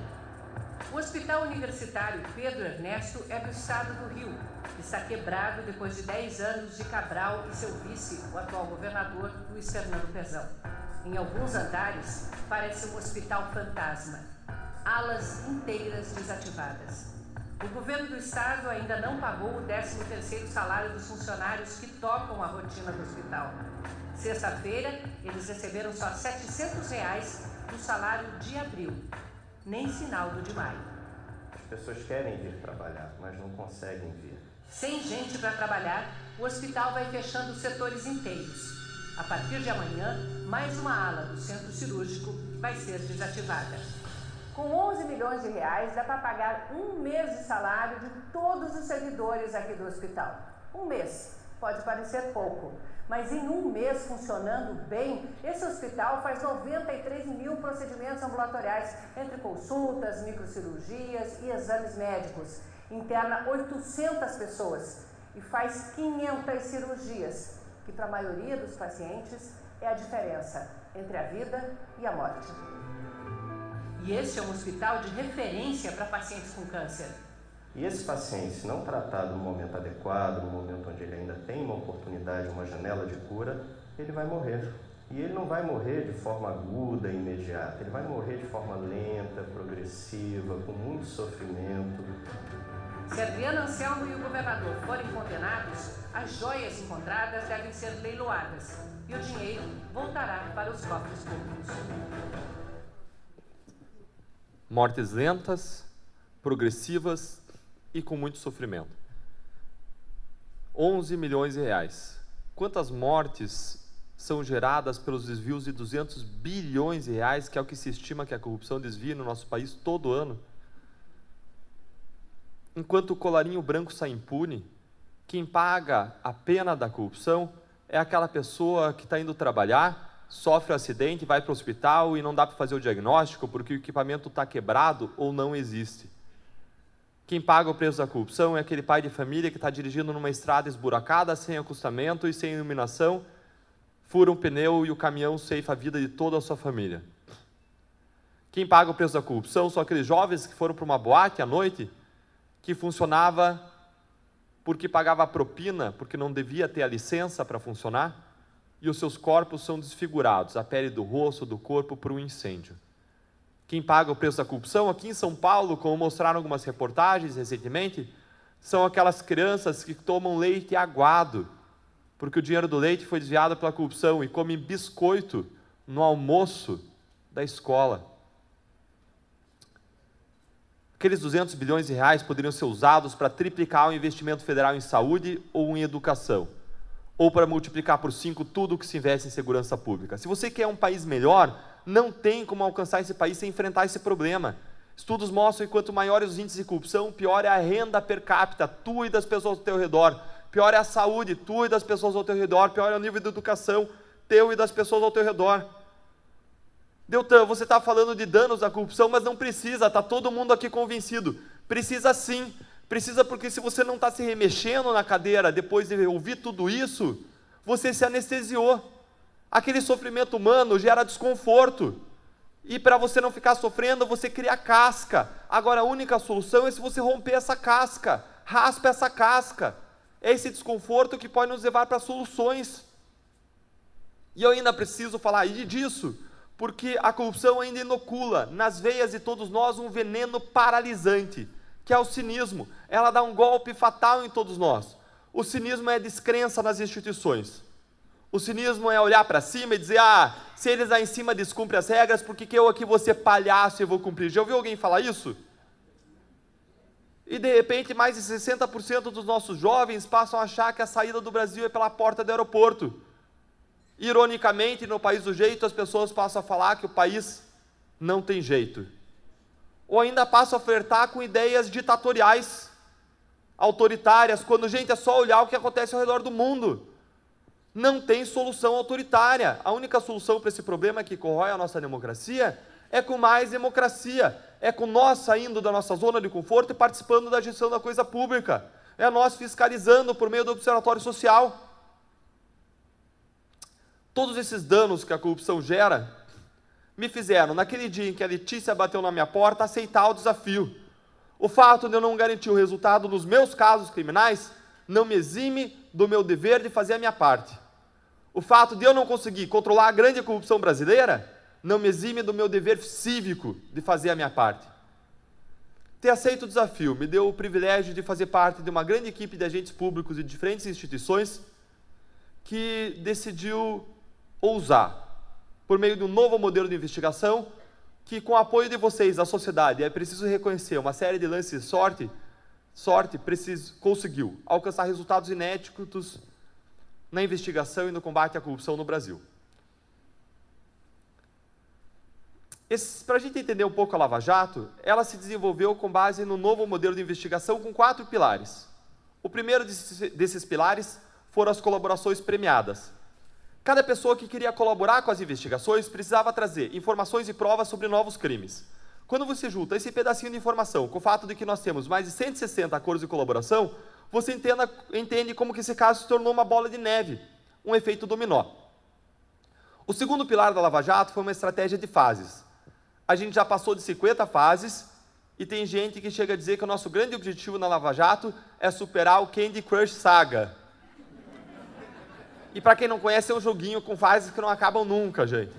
O Hospital Universitário Pedro Ernesto é do estado do Rio. Está quebrado depois de 10 anos de Cabral e seu vice, o atual governador Luiz Fernando Pezão. Em alguns andares, parece um hospital fantasma. Alas inteiras desativadas. O governo do estado ainda não pagou o 13º salário dos funcionários que tocam a rotina do hospital. Sexta-feira, eles receberam só R$ 700 do salário de abril. Nem sinal do de maio. As pessoas querem vir trabalhar, mas não conseguem vir. Sem gente para trabalhar, o hospital vai fechando os setores inteiros. A partir de amanhã, mais uma ala do centro cirúrgico vai ser desativada. Com 11 milhões de reais, dá para pagar um mês de salário de todos os servidores aqui do hospital. Um mês. Pode parecer pouco, mas em um mês funcionando bem, esse hospital faz 93 mil procedimentos ambulatoriais, entre consultas, microcirurgias e exames médicos. Interna 800 pessoas e faz 500 cirurgias, que para a maioria dos pacientes é a diferença entre a vida e a morte. E esse é um hospital de referência para pacientes com câncer. E esse paciente, se não tratado no momento adequado, no momento onde ele ainda tem uma oportunidade, uma janela de cura, ele vai morrer. E ele não vai morrer de forma aguda e imediata, ele vai morrer de forma lenta, progressiva, com muito sofrimento. Se Adriano Anselmo e o governador forem condenados, as joias encontradas devem ser leiloadas e o dinheiro voltará para os cofres públicos. Mortes lentas, progressivas e com muito sofrimento. 11 milhões de reais. Quantas mortes são geradas pelos desvios de 200 bilhões de reais, que é o que se estima que a corrupção desvia no nosso país todo ano? Enquanto o colarinho branco sai impune, quem paga a pena da corrupção é aquela pessoa que está indo trabalhar, sofre um acidente, vai para o hospital e não dá para fazer o diagnóstico porque o equipamento está quebrado ou não existe. Quem paga o preço da corrupção é aquele pai de família que está dirigindo numa estrada esburacada, sem acostamento e sem iluminação, fura um pneu e o caminhão ceifa a vida de toda a sua família. Quem paga o preço da corrupção são aqueles jovens que foram para uma boate à noite, que funcionava porque pagava a propina, porque não devia ter a licença para funcionar, e os seus corpos são desfigurados, a pele do rosto, do corpo, por um incêndio. Quem paga o preço da corrupção, aqui em São Paulo, como mostraram algumas reportagens recentemente, são aquelas crianças que tomam leite aguado, porque o dinheiro do leite foi desviado pela corrupção e comem biscoito no almoço da escola. Aqueles 200 bilhões de reais poderiam ser usados para triplicar o investimento federal em saúde ou em educação, ou para multiplicar por 5 tudo o que se investe em segurança pública. Se você quer um país melhor, não tem como alcançar esse país sem enfrentar esse problema. Estudos mostram que quanto maiores os índices de corrupção, pior é a renda per capita, tua e das pessoas ao teu redor. pior é a saúde, tua e das pessoas ao teu redor, pior é o nível de educação, teu e das pessoas ao teu redor. Deltan, você está falando de danos da corrupção, mas não precisa, está todo mundo aqui convencido. Precisa sim, precisa porque se você não está se remexendo na cadeira depois de ouvir tudo isso, você se anestesiou. Aquele sofrimento humano gera desconforto. E para você não ficar sofrendo, você cria casca. Agora a única solução é se você romper essa casca, raspa essa casca. É esse desconforto que pode nos levar para soluções. E eu ainda preciso falar disso, porque a corrupção ainda inocula nas veias de todos nós um veneno paralisante, que é o cinismo. Ela dá um golpe fatal em todos nós. O cinismo é a descrença nas instituições. O cinismo é olhar para cima e dizer, se eles lá em cima descumprem as regras, por que eu aqui vou ser palhaço e vou cumprir? Já ouviu alguém falar isso? E de repente mais de 60% dos nossos jovens passam a achar que a saída do Brasil é pela porta do aeroporto. Ironicamente, no país do jeito, as pessoas passam a falar que o país não tem jeito. Ou ainda passam a flertar com ideias ditatoriais, autoritárias, quando, gente, é só olhar o que acontece ao redor do mundo. Não tem solução autoritária. A única solução para esse problema que corrói a nossa democracia é com mais democracia, é com nós saindo da nossa zona de conforto e participando da gestão da coisa pública, é nós fiscalizando por meio do Observatório Social. Todos esses danos que a corrupção gera me fizeram, naquele dia em que a Letícia bateu na minha porta, aceitar o desafio. O fato de eu não garantir o resultado nos meus casos criminais não me exime do meu dever de fazer a minha parte. O fato de eu não conseguir controlar a grande corrupção brasileira não me exime do meu dever cívico de fazer a minha parte. Ter aceito o desafio me deu o privilégio de fazer parte de uma grande equipe de agentes públicos de diferentes instituições que decidiu ousar, por meio de um novo modelo de investigação, que com o apoio de vocês, da sociedade, é preciso reconhecer uma série de lances de sorte conseguiu alcançar resultados inéditos na investigação e no combate à corrupção no Brasil. Para a gente entender um pouco a Lava Jato, ela se desenvolveu com base no novo modelo de investigação com 4 pilares. O primeiro desses pilares foram as colaborações premiadas. Cada pessoa que queria colaborar com as investigações precisava trazer informações e provas sobre novos crimes. Quando você junta esse pedacinho de informação com o fato de que nós temos mais de 160 acordos de colaboração, você entende como que esse caso se tornou uma bola de neve, um efeito dominó. O segundo pilar da Lava Jato foi uma estratégia de fases. A gente já passou de 50 fases e tem gente que chega a dizer que o nosso grande objetivo na Lava Jato é superar o Candy Crush Saga. E para quem não conhece, é um joguinho com fases que não acabam nunca, gente.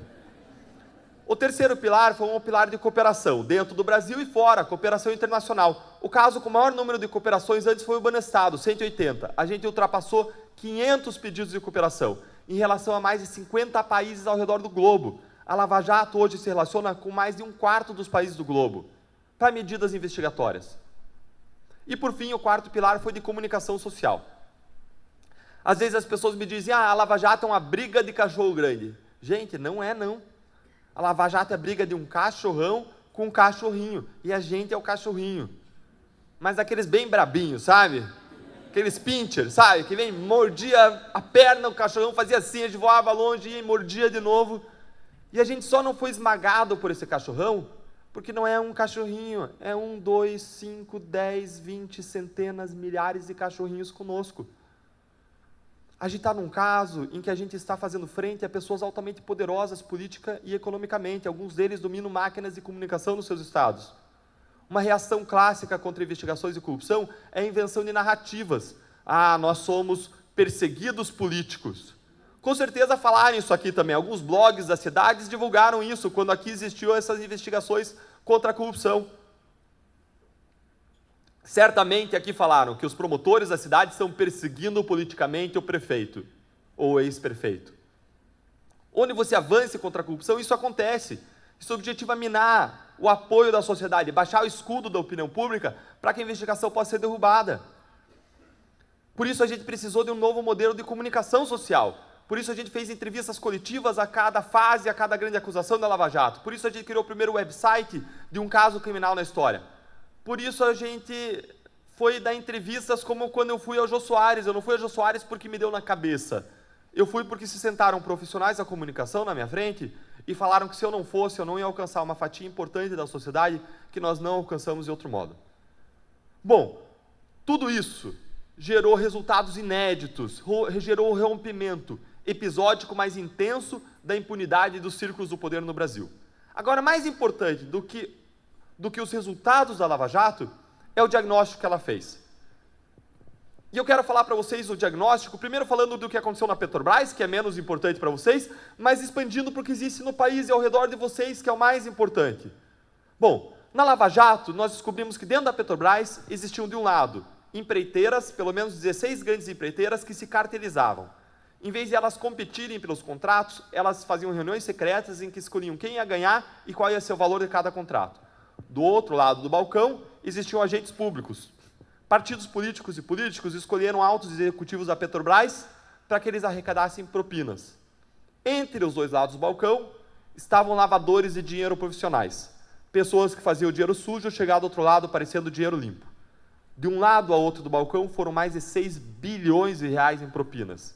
O terceiro pilar foi um pilar de cooperação, dentro do Brasil e fora, cooperação internacional. O caso com o maior número de cooperações antes foi o Banestado, 180. A gente ultrapassou 500 pedidos de cooperação, em relação a mais de 50 países ao redor do globo. A Lava Jato hoje se relaciona com mais de 1/4 dos países do globo, para medidas investigatórias. E por fim, o quarto pilar foi de comunicação social. Às vezes as pessoas me dizem, a Lava Jato é uma briga de cachorro grande. Gente, não é não. A Lava Jato é a briga de um cachorrão com um cachorrinho, e a gente é o cachorrinho. Mas aqueles bem brabinhos, sabe? Aqueles pincher, sabe? Que vem, mordia a perna, o cachorrão fazia assim, a gente voava longe e mordia de novo. E a gente só não foi esmagado por esse cachorrão, porque não é um cachorrinho, é 1, 2, 5, 10, 20, centenas, milhares de cachorrinhos conosco. A gente está num caso em que a gente está fazendo frente a pessoas altamente poderosas política e economicamente. Alguns deles dominam máquinas de comunicação nos seus estados. Uma reação clássica contra investigações de corrupção é a invenção de narrativas. Nós somos perseguidos políticos. Com certeza falaram isso aqui também. Alguns blogs das cidades divulgaram isso quando aqui existiam essas investigações contra a corrupção. Certamente aqui falaram que os promotores da cidade estão perseguindo politicamente o prefeito ou o ex-prefeito. Onde você avance contra a corrupção, isso acontece. Isso objetiva minar o apoio da sociedade, baixar o escudo da opinião pública para que a investigação possa ser derrubada. Por isso a gente precisou de um novo modelo de comunicação social. Por isso a gente fez entrevistas coletivas a cada fase, a cada grande acusação da Lava Jato. Por isso a gente criou o primeiro website de um caso criminal na história. Por isso a gente foi dar entrevistas como quando eu fui ao Jô Soares. Eu não fui ao Jô Soares porque me deu na cabeça. Eu fui porque se sentaram profissionais da comunicação na minha frente e falaram que se eu não fosse, eu não ia alcançar uma fatia importante da sociedade que nós não alcançamos de outro modo. Bom, tudo isso gerou resultados inéditos, gerou o rompimento episódico mais intenso da impunidade dos círculos do poder no Brasil. Agora, mais importante do que os resultados da Lava Jato é o diagnóstico que ela fez. E eu quero falar para vocês o diagnóstico, primeiro falando do que aconteceu na Petrobras, que é menos importante para vocês, mas expandindo para o que existe no país e ao redor de vocês, que é o mais importante. Bom, na Lava Jato, nós descobrimos que dentro da Petrobras existiam, de um lado, empreiteiras, pelo menos 16 grandes empreiteiras, que se cartelizavam. Em vez de elas competirem pelos contratos, elas faziam reuniões secretas em que escolhiam quem ia ganhar e qual ia ser o valor de cada contrato. Do outro lado do balcão, existiam agentes públicos. Partidos políticos e políticos escolheram altos executivos da Petrobras para que eles arrecadassem propinas. Entre os dois lados do balcão estavam lavadores de dinheiro profissionais, pessoas que faziam o dinheiro sujo chegar do outro lado parecendo dinheiro limpo. De um lado ao outro do balcão foram mais de 6 bilhões de reais em propinas.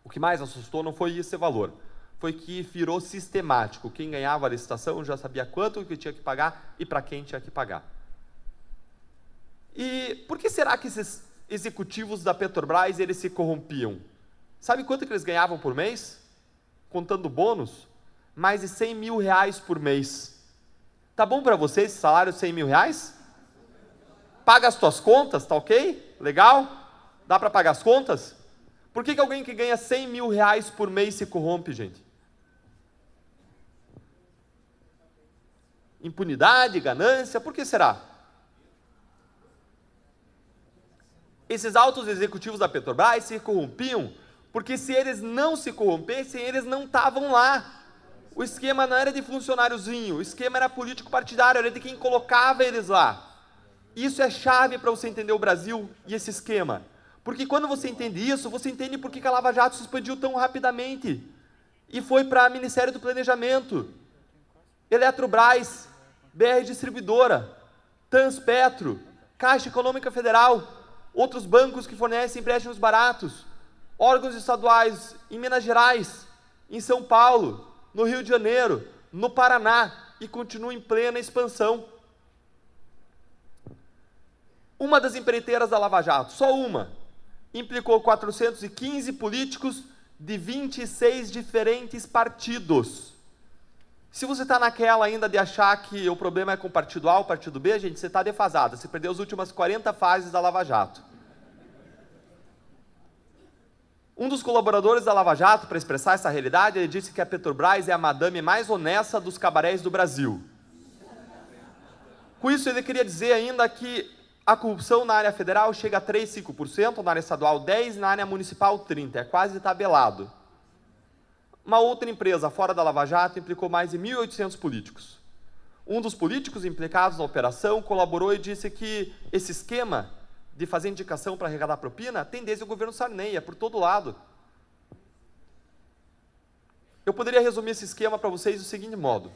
O que mais assustou não foi esse valor, foi que virou sistemático. Quem ganhava a licitação já sabia quanto que tinha que pagar e para quem tinha que pagar. E por que será que esses executivos da Petrobras eles se corrompiam? Sabe quanto que eles ganhavam por mês? Contando bônus? Mais de 100 mil reais por mês. Tá bom para vocês esse salário de 100 mil reais? Paga as tuas contas, tá ok? Legal? Dá para pagar as contas? Por que alguém que ganha 100 mil reais por mês se corrompe, gente? Impunidade, ganância, por que será? Esses altos executivos da Petrobras se corrompiam porque se eles não se corrompessem, eles não estavam lá. O esquema não era de funcionáriozinho, o esquema era político partidário, era de quem colocava eles lá. Isso é chave para você entender o Brasil e esse esquema. Porque quando você entende isso, você entende por que a Lava Jato se expandiu tão rapidamente. E foi para o Ministério do Planejamento, Eletrobras, BR Distribuidora, Transpetro, Caixa Econômica Federal, outros bancos que fornecem empréstimos baratos, órgãos estaduais em Minas Gerais, em São Paulo, no Rio de Janeiro, no Paraná, e continua em plena expansão. Uma das empreiteiras da Lava Jato, só uma, implicou 415 políticos de 26 diferentes partidos. Se você está naquela ainda de achar que o problema é com o partido A ou o partido B, gente, você está defasado, você perdeu as últimas 40 fases da Lava Jato. Um dos colaboradores da Lava Jato, para expressar essa realidade, ele disse que a Petrobras é a madame mais honesta dos cabarés do Brasil. Com isso, ele queria dizer ainda que a corrupção na área federal chega a 3,5%, na área estadual 10%, na área municipal 30%, é quase tabelado. Uma outra empresa fora da Lava Jato implicou mais de 1.800 políticos. Um dos políticos implicados na operação colaborou e disse que esse esquema de fazer indicação para arrecadar propina tem desde o governo Sarney, é por todo lado. Eu poderia resumir esse esquema para vocês do seguinte modo.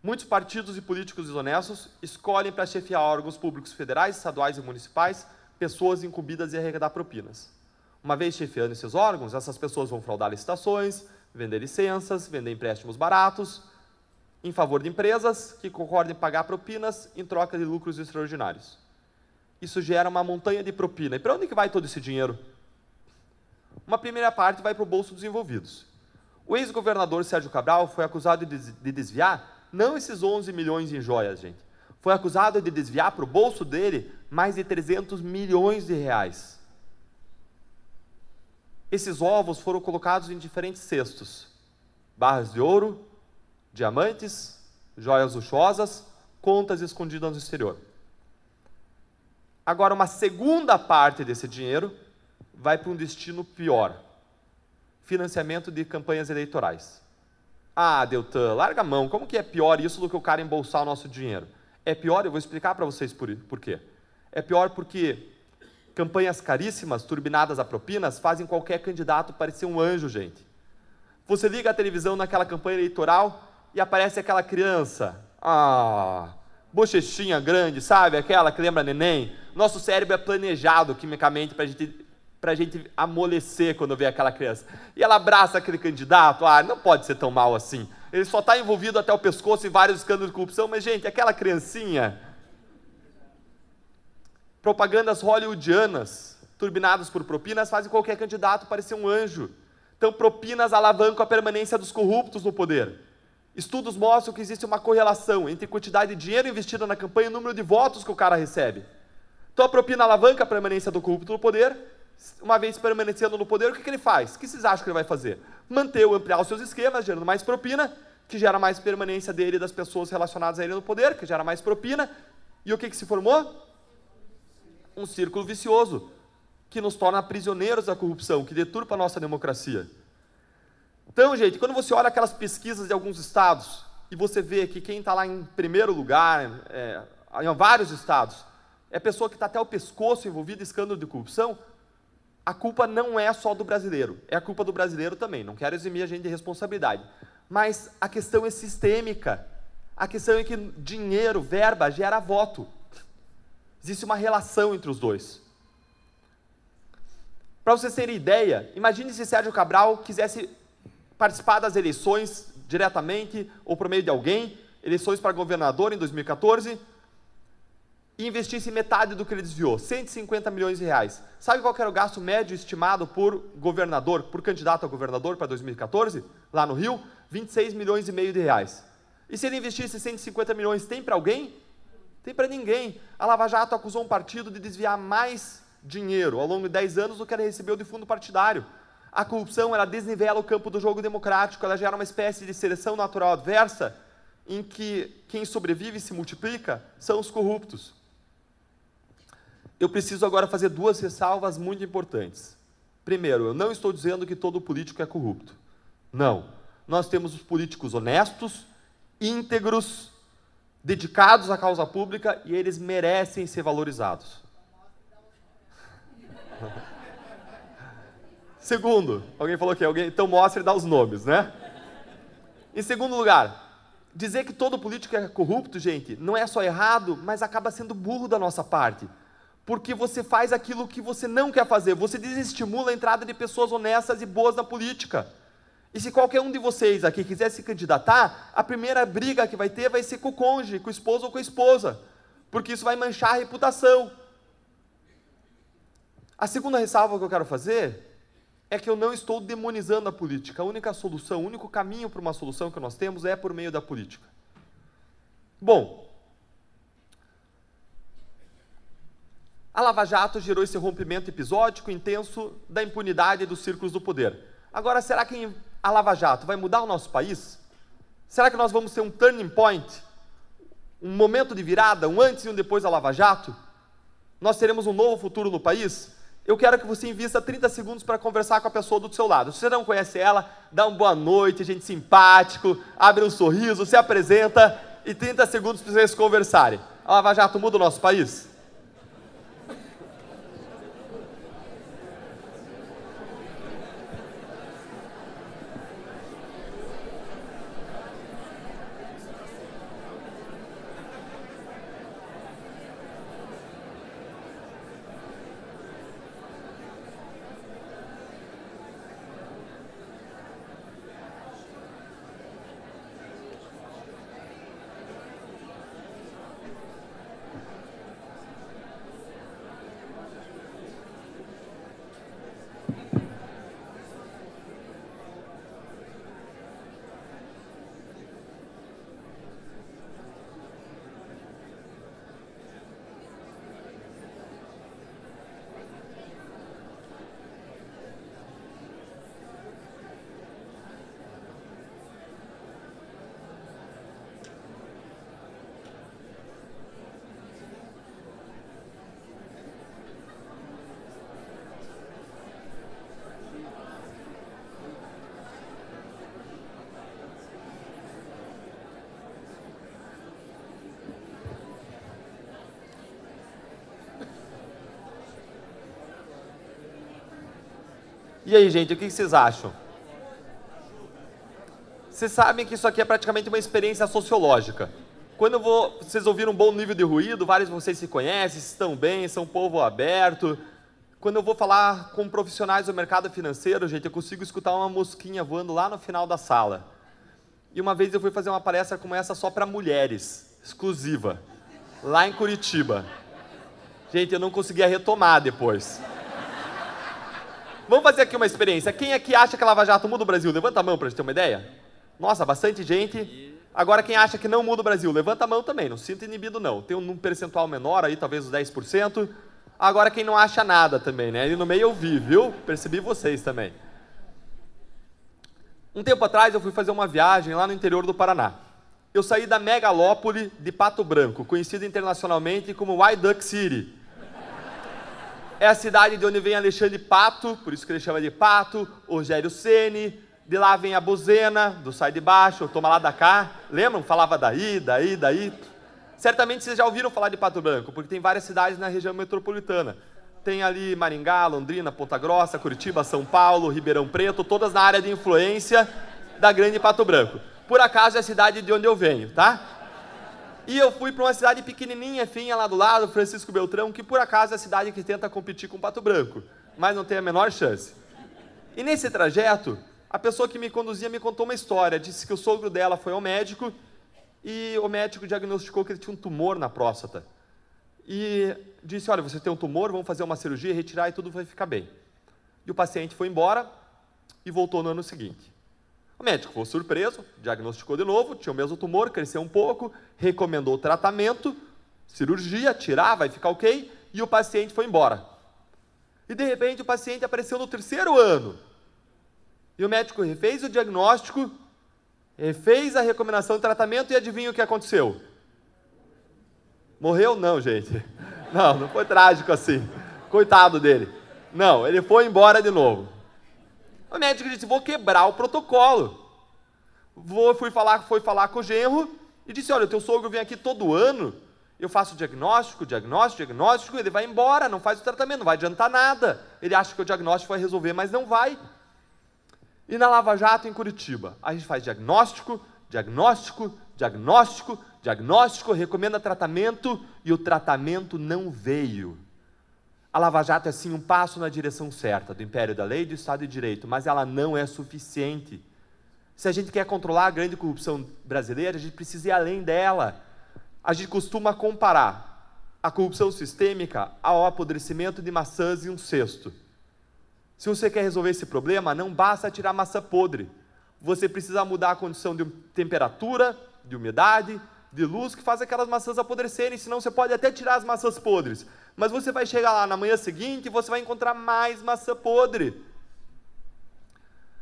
Muitos partidos e políticos desonestos escolhem para chefiar órgãos públicos federais, estaduais e municipais pessoas incumbidas de arrecadar propinas. Uma vez chefiando esses órgãos, essas pessoas vão fraudar licitações, vender licenças, vender empréstimos baratos, em favor de empresas que concordem em pagar propinas em troca de lucros extraordinários. Isso gera uma montanha de propina. E para onde que vai todo esse dinheiro? Uma primeira parte vai para o bolso dos envolvidos. O ex-governador Sérgio Cabral foi acusado de desviar, não esses 11 milhões em joias, gente. Foi acusado de desviar para o bolso dele mais de 300 milhões de reais. Esses ovos foram colocados em diferentes cestos. Barras de ouro, diamantes, joias luxuosas, contas escondidas no exterior. Agora, uma segunda parte desse dinheiro vai para um destino pior. Financiamento de campanhas eleitorais. Ah, Deltan, larga a mão. Como que é pior isso do que o cara embolsar o nosso dinheiro? É pior, eu vou explicar para vocês por quê. É pior porque campanhas caríssimas, turbinadas a propinas, fazem qualquer candidato parecer um anjo, gente. Você liga a televisão naquela campanha eleitoral e aparece aquela criança. bochechinha grande, sabe? Aquela que lembra neném. Nosso cérebro é planejado quimicamente para a gente amolecer quando vê aquela criança. E ela abraça aquele candidato, não pode ser tão mal assim. Ele só está envolvido até o pescoço em vários escândalos de corrupção, mas, gente, aquela criancinha... Propagandas hollywoodianas, turbinadas por propinas, fazem qualquer candidato parecer um anjo. Então, propinas alavancam a permanência dos corruptos no poder. Estudos mostram que existe uma correlação entre a quantidade de dinheiro investido na campanha e o número de votos que o cara recebe. Então, a propina alavanca a permanência do corrupto no poder. Uma vez permanecendo no poder, o que ele faz? O que vocês acham que ele vai fazer? Manter ou ampliar os seus esquemas, gerando mais propina, que gera mais permanência dele e das pessoas relacionadas a ele no poder, que gera mais propina. E o que se formou? Um círculo vicioso, que nos torna prisioneiros da corrupção, que deturpa a nossa democracia. Então, gente, quando você olha aquelas pesquisas de alguns estados, e você vê que quem está lá em primeiro lugar, em vários estados, é pessoa que está até o pescoço envolvida em escândalo de corrupção, a culpa não é só do brasileiro, é a culpa do brasileiro também, não quero eximir a gente de responsabilidade. Mas a questão é sistêmica, a questão é que dinheiro, verba, gera voto. Existe uma relação entre os dois. Para vocês terem ideia, imagine se Sérgio Cabral quisesse participar das eleições diretamente ou por meio de alguém, eleições para governador em 2014, e investisse metade do que ele desviou, 150 milhões de reais. Sabe qual era o gasto médio estimado por governador, por candidato a governador para 2014, lá no Rio? 26 milhões e meio de reais. E se ele investisse 150 milhões, tem para alguém? Tem para ninguém. A Lava Jato acusou um partido de desviar mais dinheiro ao longo de 10 anos do que ele recebeu de fundo partidário. A corrupção, ela desnivela o campo do jogo democrático, ela gera uma espécie de seleção natural adversa, em que quem sobrevive e se multiplica são os corruptos. Eu preciso agora fazer duas ressalvas muito importantes. Primeiro, eu não estou dizendo que todo político é corrupto. Não. Nós temos os políticos honestos, íntegros, dedicados à causa pública, e eles merecem ser valorizados. Segundo, alguém falou que alguém, então mostre e dá os nomes, né? Em segundo lugar, dizer que todo político é corrupto, gente, não é só errado, mas acaba sendo burro da nossa parte. Porque você faz aquilo que você não quer fazer, você desestimula a entrada de pessoas honestas e boas na política. E se qualquer um de vocês aqui quiser se candidatar, a primeira briga que vai ter vai ser com o cônjuge, com o esposo ou com a esposa, porque isso vai manchar a reputação. A segunda ressalva que eu quero fazer é que eu não estou demonizando a política. A única solução, o único caminho para uma solução que nós temos é por meio da política. Bom, a Lava Jato gerou esse rompimento episódico intenso da impunidade dos círculos do poder. Agora, será que a Lava Jato vai mudar o nosso país? Será que nós vamos ter um turning point? Um momento de virada, um antes e um depois da Lava Jato? Nós teremos um novo futuro no país? Eu quero que você invista 30 segundos para conversar com a pessoa do seu lado. Se você não conhece ela, dá uma boa noite, gente simpático, abre um sorriso, se apresenta e 30 segundos para vocês conversarem. A Lava Jato muda o nosso país? E aí, gente, o que vocês acham? Vocês sabem que isso aqui é praticamente uma experiência sociológica. Quando vocês ouviram um bom nível de ruído, vários de vocês se conhecem, estão bem, são um povo aberto. Quando eu vou falar com profissionais do mercado financeiro, gente, eu consigo escutar uma mosquinha voando lá no final da sala. E uma vez eu fui fazer uma palestra como essa só para mulheres, exclusiva, lá em Curitiba. Gente, eu não conseguia retomar depois. Vamos fazer aqui uma experiência. Quem aqui acha que a Lava Jato muda o Brasil? Levanta a mão para a gente ter uma ideia. Nossa, bastante gente. Agora, quem acha que não muda o Brasil? Levanta a mão também, não sinta inibido não. Tem um percentual menor aí, talvez os 10%. Agora, quem não acha nada também, né? Ali no meio eu vi, viu? Percebi vocês também. Um tempo atrás, eu fui fazer uma viagem lá no interior do Paraná. Eu saí da megalópole de Pato Branco, conhecida internacionalmente como White Duck City. É a cidade de onde vem Alexandre Pato, por isso que ele chama de Pato, Rogério Ceni. De lá vem a Buzena, do Sai de Baixo, Toma Lá da Cá. Lembram? Falava daí. Certamente vocês já ouviram falar de Pato Branco, porque tem várias cidades na região metropolitana. Tem ali Maringá, Londrina, Ponta Grossa, Curitiba, São Paulo, Ribeirão Preto, todas na área de influência da grande Pato Branco. Por acaso é a cidade de onde eu venho, tá? E eu fui para uma cidade pequenininha, finha, lá do lado, Francisco Beltrão, que por acaso é a cidade que tenta competir com Pato Branco, mas não tem a menor chance. E nesse trajeto, a pessoa que me conduzia me contou uma história, disse que o sogro dela foi ao médico e o médico diagnosticou que ele tinha um tumor na próstata. E disse, olha, você tem um tumor, vamos fazer uma cirurgia, retirar e tudo vai ficar bem. E o paciente foi embora e voltou no ano seguinte. O médico ficou surpreso, diagnosticou de novo, tinha o mesmo tumor, cresceu um pouco, recomendou tratamento, cirurgia, tirar, vai ficar ok, e o paciente foi embora. E de repente o paciente apareceu no 3º ano. E o médico refez o diagnóstico, refez a recomendação de tratamento e adivinha o que aconteceu? Morreu? Não, gente. Não foi trágico assim. Coitado dele. Não, ele foi embora de novo. O médico disse, vou quebrar o protocolo. Foi falar com o genro e disse, olha, o teu sogro vem aqui todo ano, eu faço diagnóstico, ele vai embora, não faz o tratamento, não vai adiantar nada. Ele acha que o diagnóstico vai resolver, mas não vai. E na Lava Jato, em Curitiba, a gente faz diagnóstico, recomenda tratamento e o tratamento não veio. A Lava Jato é sim um passo na direção certa, do império da lei e do Estado de Direito, mas ela não é suficiente. Se a gente quer controlar a grande corrupção brasileira, a gente precisa ir além dela. A gente costuma comparar a corrupção sistêmica ao apodrecimento de maçãs em um cesto. Se você quer resolver esse problema, não basta tirar maçã podre. Você precisa mudar a condição de temperatura, de umidade, de luz, que faz aquelas maçãs apodrecerem, senão você pode até tirar as maçãs podres. Mas você vai chegar lá na manhã seguinte e você vai encontrar mais maçã podre.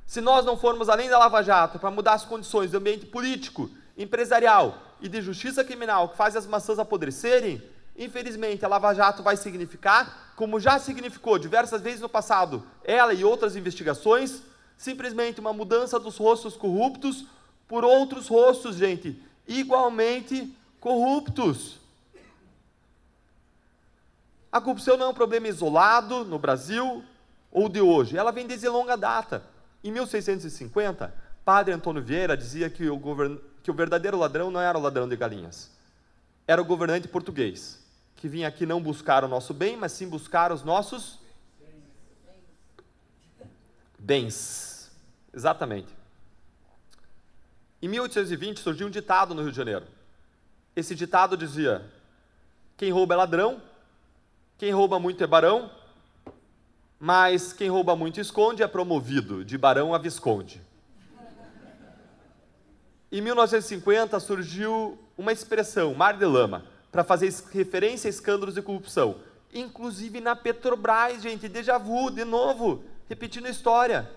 Se nós não formos além da Lava Jato para mudar as condições do ambiente político, empresarial e de justiça criminal que faz as maçãs apodrecerem, infelizmente a Lava Jato vai significar, como já significou diversas vezes no passado, ela e outras investigações, simplesmente uma mudança dos rostos corruptos por outros rostos, gente, igualmente corruptos. A corrupção não é um problema isolado no Brasil ou de hoje, ela vem desde longa data. Em 1650, Padre Antônio Vieira dizia que o verdadeiro ladrão não era o ladrão de galinhas, era o governante português, que vinha aqui não buscar o nosso bem, mas sim buscar os nossos bens. Exatamente. Em 1820 surgiu um ditado no Rio de Janeiro. Esse ditado dizia, quem rouba é ladrão, quem rouba muito é barão, mas quem rouba muito esconde é promovido de barão a visconde. Em 1950 surgiu uma expressão, mar de lama, para fazer referência a escândalos de corrupção, inclusive na Petrobras, gente, déjà vu, de novo, repetindo a história.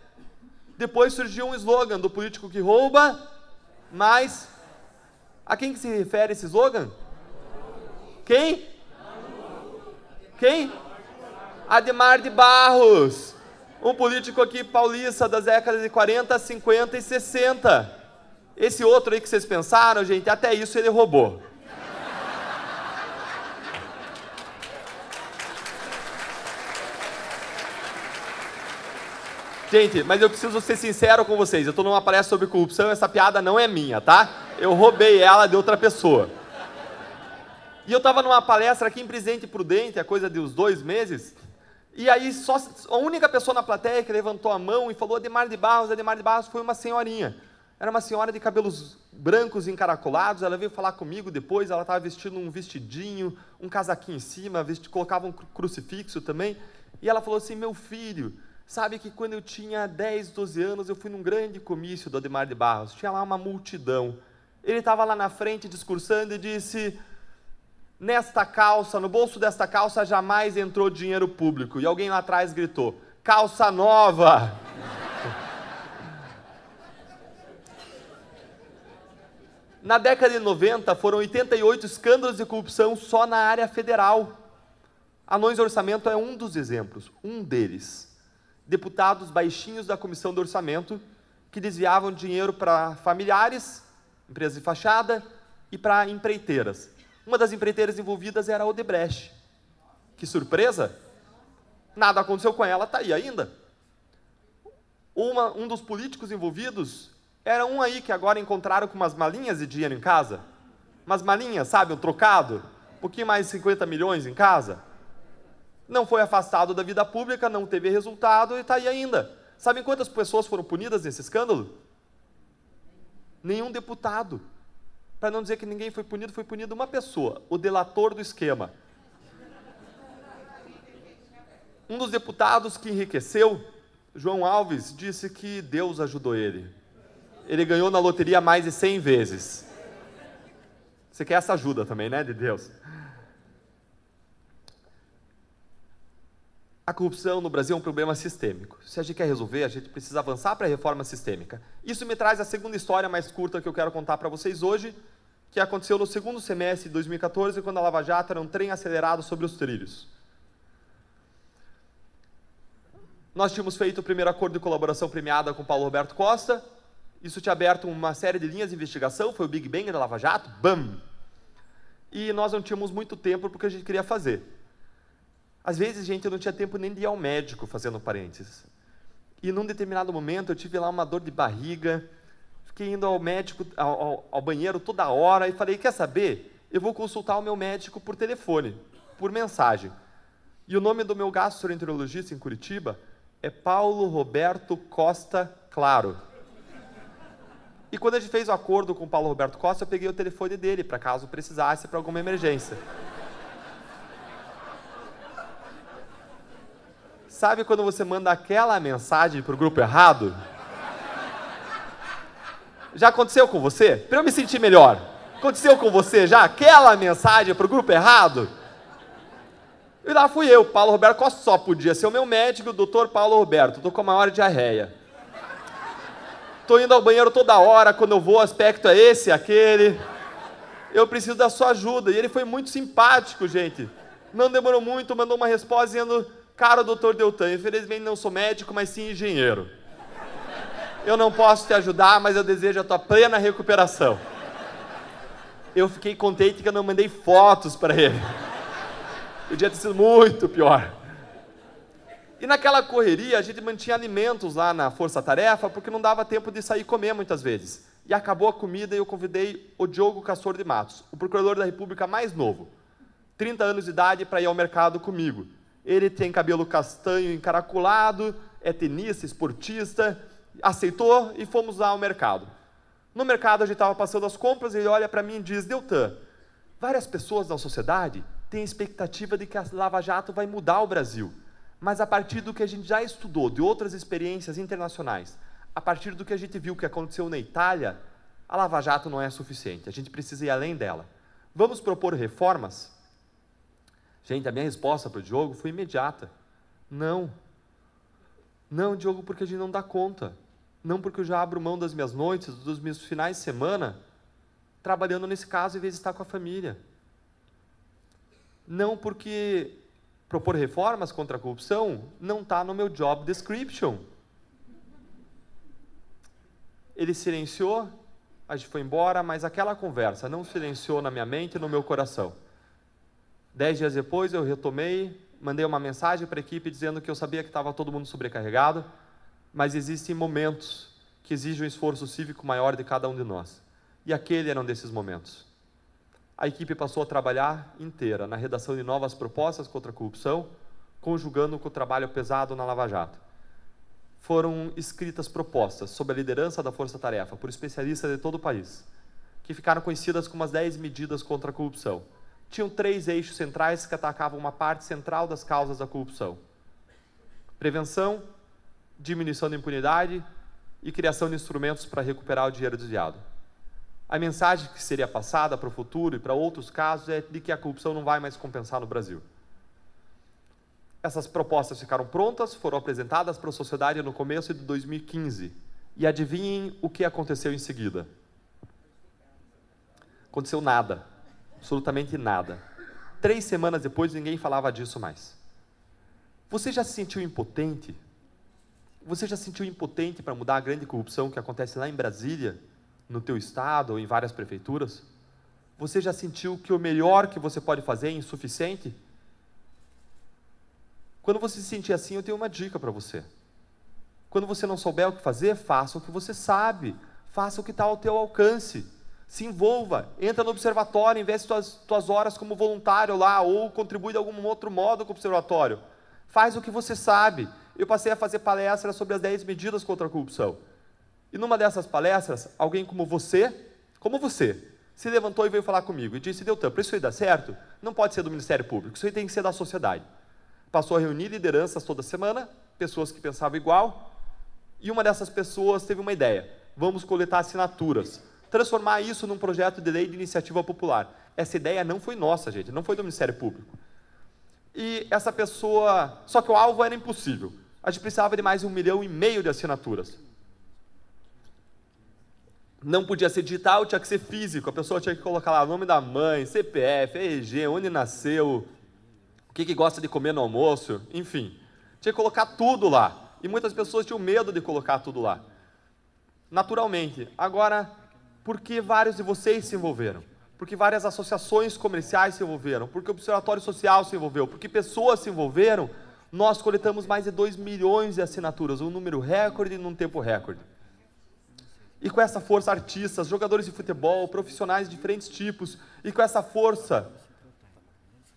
Depois surgiu um slogan do político que rouba, mas a quem que se refere esse slogan? Quem? Quem? Adhemar de Barros, um político aqui paulista das décadas de 40, 50 e 60. Esse outro aí que vocês pensaram, gente, até isso ele roubou. Gente, mas eu preciso ser sincero com vocês, eu estou numa palestra sobre corrupção, essa piada não é minha, tá? Eu roubei ela de outra pessoa. E eu estava numa palestra aqui em Presidente Prudente, a coisa de uns 2 meses, e aí só a única pessoa na plateia que levantou a mão e falou Adhemar de Barros foi uma senhorinha. Era uma senhora de cabelos brancos encaracolados, ela veio falar comigo depois, ela estava vestindo um vestidinho, um casaquinho em cima, colocava um crucifixo também, e ela falou assim, meu filho, sabe que quando eu tinha 10, 12 anos, eu fui num grande comício do Adhemar de Barros, tinha lá uma multidão, ele estava lá na frente discursando e disse, nesta calça, no bolso desta calça jamais entrou dinheiro público, e alguém lá atrás gritou, calça nova! Na década de 90, foram 88 escândalos de corrupção só na área federal. Anões de orçamento é um dos exemplos, um deles. Deputados baixinhos da Comissão do Orçamento que desviavam dinheiro para familiares, empresas de fachada e para empreiteiras. Uma das empreiteiras envolvidas era a Odebrecht. Que surpresa! Nada aconteceu com ela, está aí ainda. Um dos políticos envolvidos era um aí que agora encontraram com umas malinhas de dinheiro em casa. Umas malinhas, sabe, um trocado. Um pouquinho mais de 50 milhões em casa. Não foi afastado da vida pública, não teve resultado e está aí ainda. Sabem quantas pessoas foram punidas nesse escândalo? Nenhum deputado. Para não dizer que ninguém foi punido uma pessoa, o delator do esquema. Um dos deputados que enriqueceu, João Alves, disse que Deus ajudou ele. Ele ganhou na loteria mais de 100 vezes. Você quer essa ajuda também, né, de Deus? A corrupção no Brasil é um problema sistêmico. Se a gente quer resolver, a gente precisa avançar para a reforma sistêmica. Isso me traz a segunda história mais curta que eu quero contar para vocês hoje, que aconteceu no segundo semestre de 2014, quando a Lava Jato era um trem acelerado sobre os trilhos. Nós tínhamos feito o primeiro acordo de colaboração premiada com Paulo Roberto Costa. Isso tinha aberto uma série de linhas de investigação, foi o Big Bang da Lava Jato, BAM! E nós não tínhamos muito tempo porque a gente queria fazer. Às vezes, gente, eu não tinha tempo nem de ir ao médico, fazendo parênteses. E num determinado momento, eu tive lá uma dor de barriga, fiquei indo ao médico, ao banheiro toda hora, e falei, quer saber? Eu vou consultar o meu médico por telefone, por mensagem. E o nome do meu gastroenterologista em Curitiba é Paulo Roberto Costa Claro. E quando a gente fez o acordo com o Paulo Roberto Costa, eu peguei o telefone dele, para caso precisasse, para alguma emergência. Sabe quando você manda aquela mensagem para o grupo errado? Já aconteceu com você? Para eu me sentir melhor. Aconteceu com você já aquela mensagem para o grupo errado? E lá fui eu, Paulo Roberto Costa, só podia ser o meu médico, o doutor Paulo Roberto. Estou com a maior diarreia. Estou indo ao banheiro toda hora, quando eu vou, o aspecto é esse, aquele. Eu preciso da sua ajuda. E ele foi muito simpático, gente. Não demorou muito, mandou uma resposta dizendo, caro doutor Deltan, infelizmente não sou médico, mas sim engenheiro. Eu não posso te ajudar, mas eu desejo a tua plena recuperação. Eu fiquei contente que eu não mandei fotos para ele. Podia ter sido muito pior. E naquela correria, a gente mantinha alimentos lá na força-tarefa, porque não dava tempo de sair comer muitas vezes. E acabou a comida e eu convidei o Diogo Castor de Matos, o procurador da República mais novo, 30 anos de idade, para ir ao mercado comigo. Ele tem cabelo castanho encaracolado, é tenista, esportista, aceitou e fomos lá ao mercado. No mercado, a gente estava passando as compras e ele olha para mim e diz, Deltan, várias pessoas na sociedade têm expectativa de que a Lava Jato vai mudar o Brasil. Mas a partir do que a gente já estudou, de outras experiências internacionais, a partir do que a gente viu que aconteceu na Itália, a Lava Jato não é suficiente, a gente precisa ir além dela. Vamos propor reformas? Gente, a minha resposta para o Diogo foi imediata. Não. Não, Diogo, porque a gente não dá conta. Não porque eu já abro mão das minhas noites, dos meus finais de semana, trabalhando nesse caso, em vez de estar com a família. Não porque propor reformas contra a corrupção não está no meu job description. Ele silenciou, a gente foi embora, mas aquela conversa não silenciou na minha mente e no meu coração. 10 dias depois eu retomei, mandei uma mensagem para a equipe dizendo que eu sabia que estava todo mundo sobrecarregado, mas existem momentos que exigem um esforço cívico maior de cada um de nós. E aquele era um desses momentos. a equipe passou a trabalhar inteira na redação de novas propostas contra a corrupção, conjugando com o trabalho pesado na Lava Jato. Foram escritas propostas sob a liderança da Força Tarefa por especialistas de todo o país, que ficaram conhecidas como as 10 medidas contra a corrupção. Tinham 3 eixos centrais que atacavam uma parte central das causas da corrupção: prevenção, diminuição da impunidade e criação de instrumentos para recuperar o dinheiro desviado. A mensagem que seria passada para o futuro e para outros casos é de que a corrupção não vai mais compensar no Brasil. Essas propostas ficaram prontas, foram apresentadas para a sociedade no começo de 2015. E adivinhem o que aconteceu em seguida? Aconteceu nada, absolutamente nada. 3 semanas depois, ninguém falava disso mais. Você já se sentiu impotente? Você já se sentiu impotente para mudar a grande corrupção que acontece lá em Brasília, no teu estado ou em várias prefeituras? Você já sentiu que o melhor que você pode fazer é insuficiente? Quando você se sentir assim, eu tenho uma dica para você. Quando você não souber o que fazer, faça o que você sabe. Faça o que está ao teu alcance. Se envolva, entra no observatório, investe tuas horas como voluntário lá, ou contribui de algum outro modo com o observatório. Faz o que você sabe. Eu passei a fazer palestras sobre as 10 medidas contra a corrupção. E numa dessas palestras, alguém como você, se levantou e veio falar comigo e disse: Deltan, para isso aí dar certo, não pode ser do Ministério Público, isso aí tem que ser da sociedade. Passou a reunir lideranças toda semana, pessoas que pensavam igual, e uma dessas pessoas teve uma ideia: vamos coletar assinaturas, transformar isso num projeto de lei de iniciativa popular. Essa ideia não foi nossa, gente, não foi do Ministério Público. E essa pessoa, só que o alvo era impossível, a gente precisava de mais de 1,5 milhão de assinaturas. Não podia ser digital, tinha que ser físico, a pessoa tinha que colocar lá o nome da mãe, CPF, RG, onde nasceu, o que gosta de comer no almoço, enfim. Tinha que colocar tudo lá. E muitas pessoas tinham medo de colocar tudo lá. Naturalmente. Agora, por que vários de vocês se envolveram? Porque várias associações comerciais se envolveram, porque o Observatório Social se envolveu, porque pessoas se envolveram, nós coletamos mais de 2 milhões de assinaturas, um número recorde num tempo recorde. E com essa força, artistas, jogadores de futebol, profissionais de diferentes tipos, e com essa força,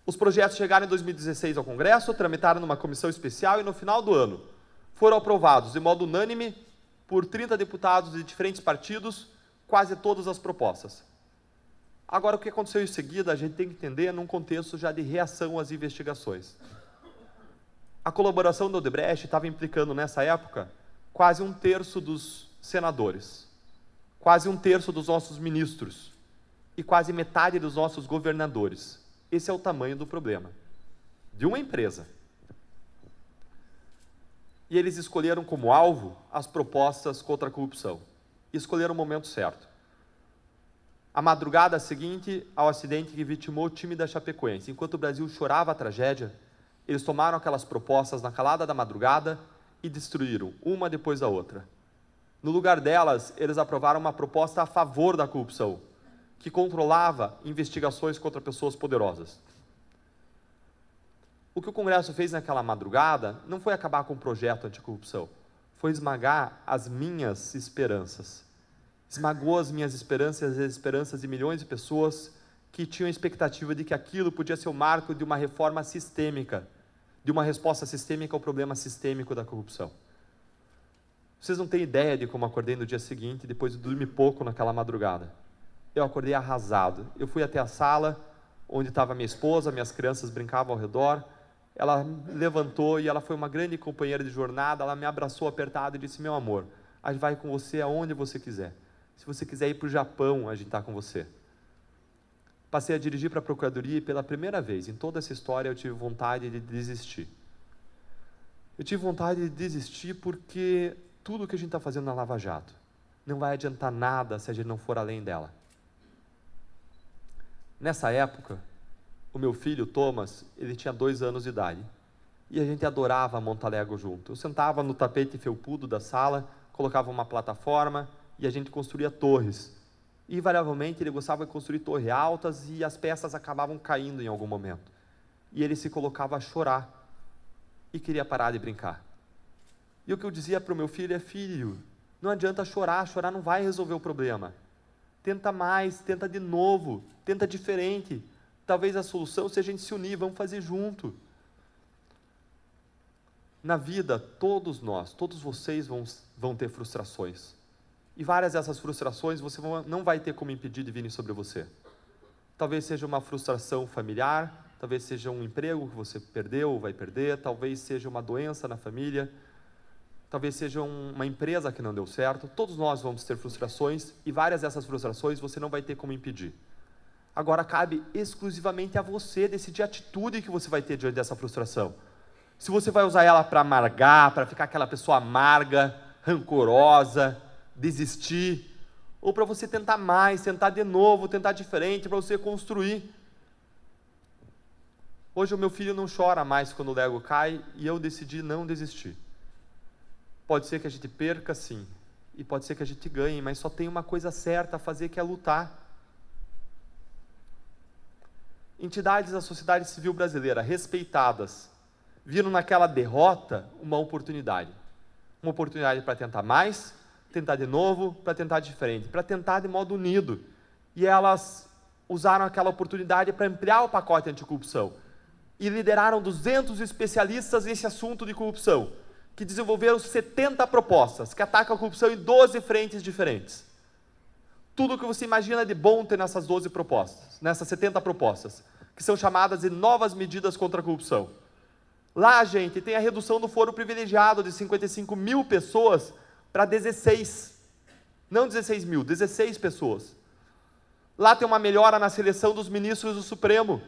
os projetos chegaram em 2016 ao Congresso, tramitaram numa comissão especial e no final do ano foram aprovados de modo unânime por 30 deputados de diferentes partidos, quase todas as propostas. Agora, o que aconteceu em seguida, a gente tem que entender num contexto já de reação às investigações. A colaboração da Odebrecht estava implicando, nessa época, quase 1/3 dos senadores, quase 1/3 dos nossos ministros e quase metade dos nossos governadores. Esse é o tamanho do problema de uma empresa. E eles escolheram como alvo as propostas contra a corrupção. E escolheram o momento certo. A madrugada seguinte ao acidente que vitimou o time da Chapecoense, enquanto o Brasil chorava a tragédia, eles tomaram aquelas propostas na calada da madrugada e destruíram, uma depois da outra. No lugar delas, eles aprovaram uma proposta a favor da corrupção, que controlava investigações contra pessoas poderosas. O que o Congresso fez naquela madrugada não foi acabar com o projeto anticorrupção, foi esmagar as minhas esperanças. Esmagou as minhas esperanças e as esperanças de milhões de pessoas que tinham a expectativa de que aquilo podia ser o marco de uma reforma sistêmica, de uma resposta sistêmica ao problema sistêmico da corrupção. Vocês não têm ideia de como acordei no dia seguinte, depois de dormir pouco naquela madrugada. Eu acordei arrasado. Eu fui até a sala onde estava minha esposa, minhas crianças brincavam ao redor. Ela levantou e ela foi uma grande companheira de jornada. Ela me abraçou apertado e disse: meu amor, a gente vai com você aonde você quiser. Se você quiser ir para o Japão, a gente está com você. Passei a dirigir para a Procuradoria e pela primeira vez em toda essa história eu tive vontade de desistir. Eu tive vontade de desistir porque tudo que a gente está fazendo na Lava Jato não vai adiantar nada se a gente não for além dela. Nessa época, o meu filho, Thomas, ele tinha 2 anos de idade. E a gente adorava montar Lego junto. Eu sentava no tapete felpudo da sala, colocava uma plataforma e a gente construía torres. E, invariavelmente, ele gostava de construir torres altas e as peças acabavam caindo em algum momento. E ele se colocava a chorar e queria parar de brincar. E o que eu dizia para o meu filho é: filho, não adianta chorar, chorar não vai resolver o problema. Tenta mais, tenta de novo, tenta diferente. Talvez a solução seja a gente se unir, vamos fazer junto. Na vida, todos nós, todos vocês vão ter frustrações. E várias dessas frustrações você não vai ter como impedir de virem sobre você. Talvez seja uma frustração familiar, talvez seja um emprego que você perdeu ou vai perder, talvez seja uma doença na família, talvez seja uma empresa que não deu certo. Todos nós vamos ter frustrações e várias dessas frustrações você não vai ter como impedir. Agora cabe exclusivamente a você decidir a atitude que você vai ter diante dessa frustração. Se você vai usar ela para amargar, para ficar aquela pessoa amarga, rancorosa, desistir, ou para você tentar mais, tentar de novo, tentar diferente, para você construir. Hoje o meu filho não chora mais quando o Lego cai e eu decidi não desistir. Pode ser que a gente perca, sim, e pode ser que a gente ganhe, mas só tem uma coisa certa a fazer, que é lutar. Entidades da sociedade civil brasileira respeitadas viram naquela derrota uma oportunidade. Uma oportunidade para tentar mais, tentar de novo, para tentar diferente, para tentar de modo unido. E elas usaram aquela oportunidade para ampliar o pacote anticorrupção. E lideraram 200 especialistas nesse assunto de corrupção, que desenvolveram 70 propostas, que atacam a corrupção em 12 frentes diferentes. Tudo o que você imagina de bom tem nessas 12 propostas, nessas 70 propostas, que são chamadas de novas medidas contra a corrupção. Lá, gente, tem a redução do foro privilegiado de 55 mil pessoas para 16. Não 16 mil, 16 pessoas. Lá tem uma melhora na seleção dos ministros do Supremo.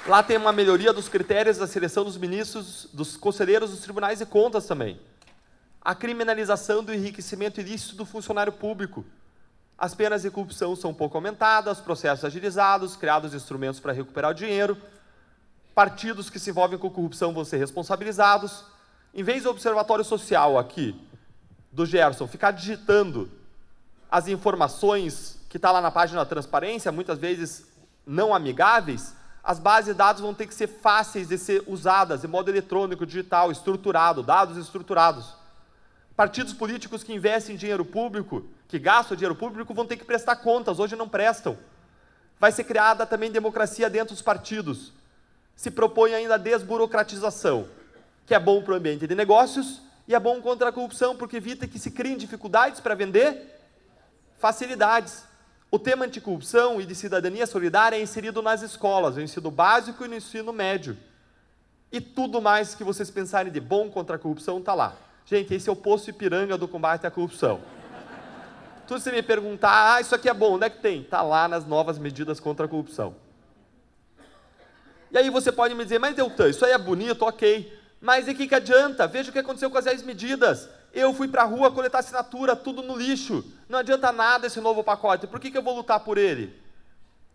Lá tem uma melhoria dos critérios da seleção dos ministros, dos conselheiros dos tribunais de contas também. A criminalização do enriquecimento ilícito do funcionário público. As penas de corrupção são um pouco aumentadas, processos agilizados, criados instrumentos para recuperar o dinheiro, partidos que se envolvem com corrupção vão ser responsabilizados. Em vez do observatório social aqui, do Gerson, ficar digitando as informações que está lá na página da transparência, muitas vezes não amigáveis, as bases de dados vão ter que ser fáceis de ser usadas de modo eletrônico, digital, estruturado, dados estruturados. Partidos políticos que investem em dinheiro público, que gastam dinheiro público, vão ter que prestar contas, hoje não prestam. Vai ser criada também democracia dentro dos partidos. Se propõe ainda a desburocratização, que é bom para o ambiente de negócios e é bom contra a corrupção, porque evita que se criem dificuldades para vender facilidades. O tema anticorrupção e de cidadania solidária é inserido nas escolas, no ensino básico e no ensino médio. E tudo mais que vocês pensarem de bom contra a corrupção está lá. Gente, esse é o poço Ipiranga do combate à corrupção. Tudo se me perguntar, isso aqui é bom, onde é que tem? Está lá nas novas medidas contra a corrupção. E aí você pode me dizer, mas Deltan, isso aí é bonito, ok, mas e que adianta? Veja o que aconteceu com as 10 medidas. Eu fui para a rua coletar assinatura, tudo no lixo. Não adianta nada esse novo pacote, por que eu vou lutar por ele?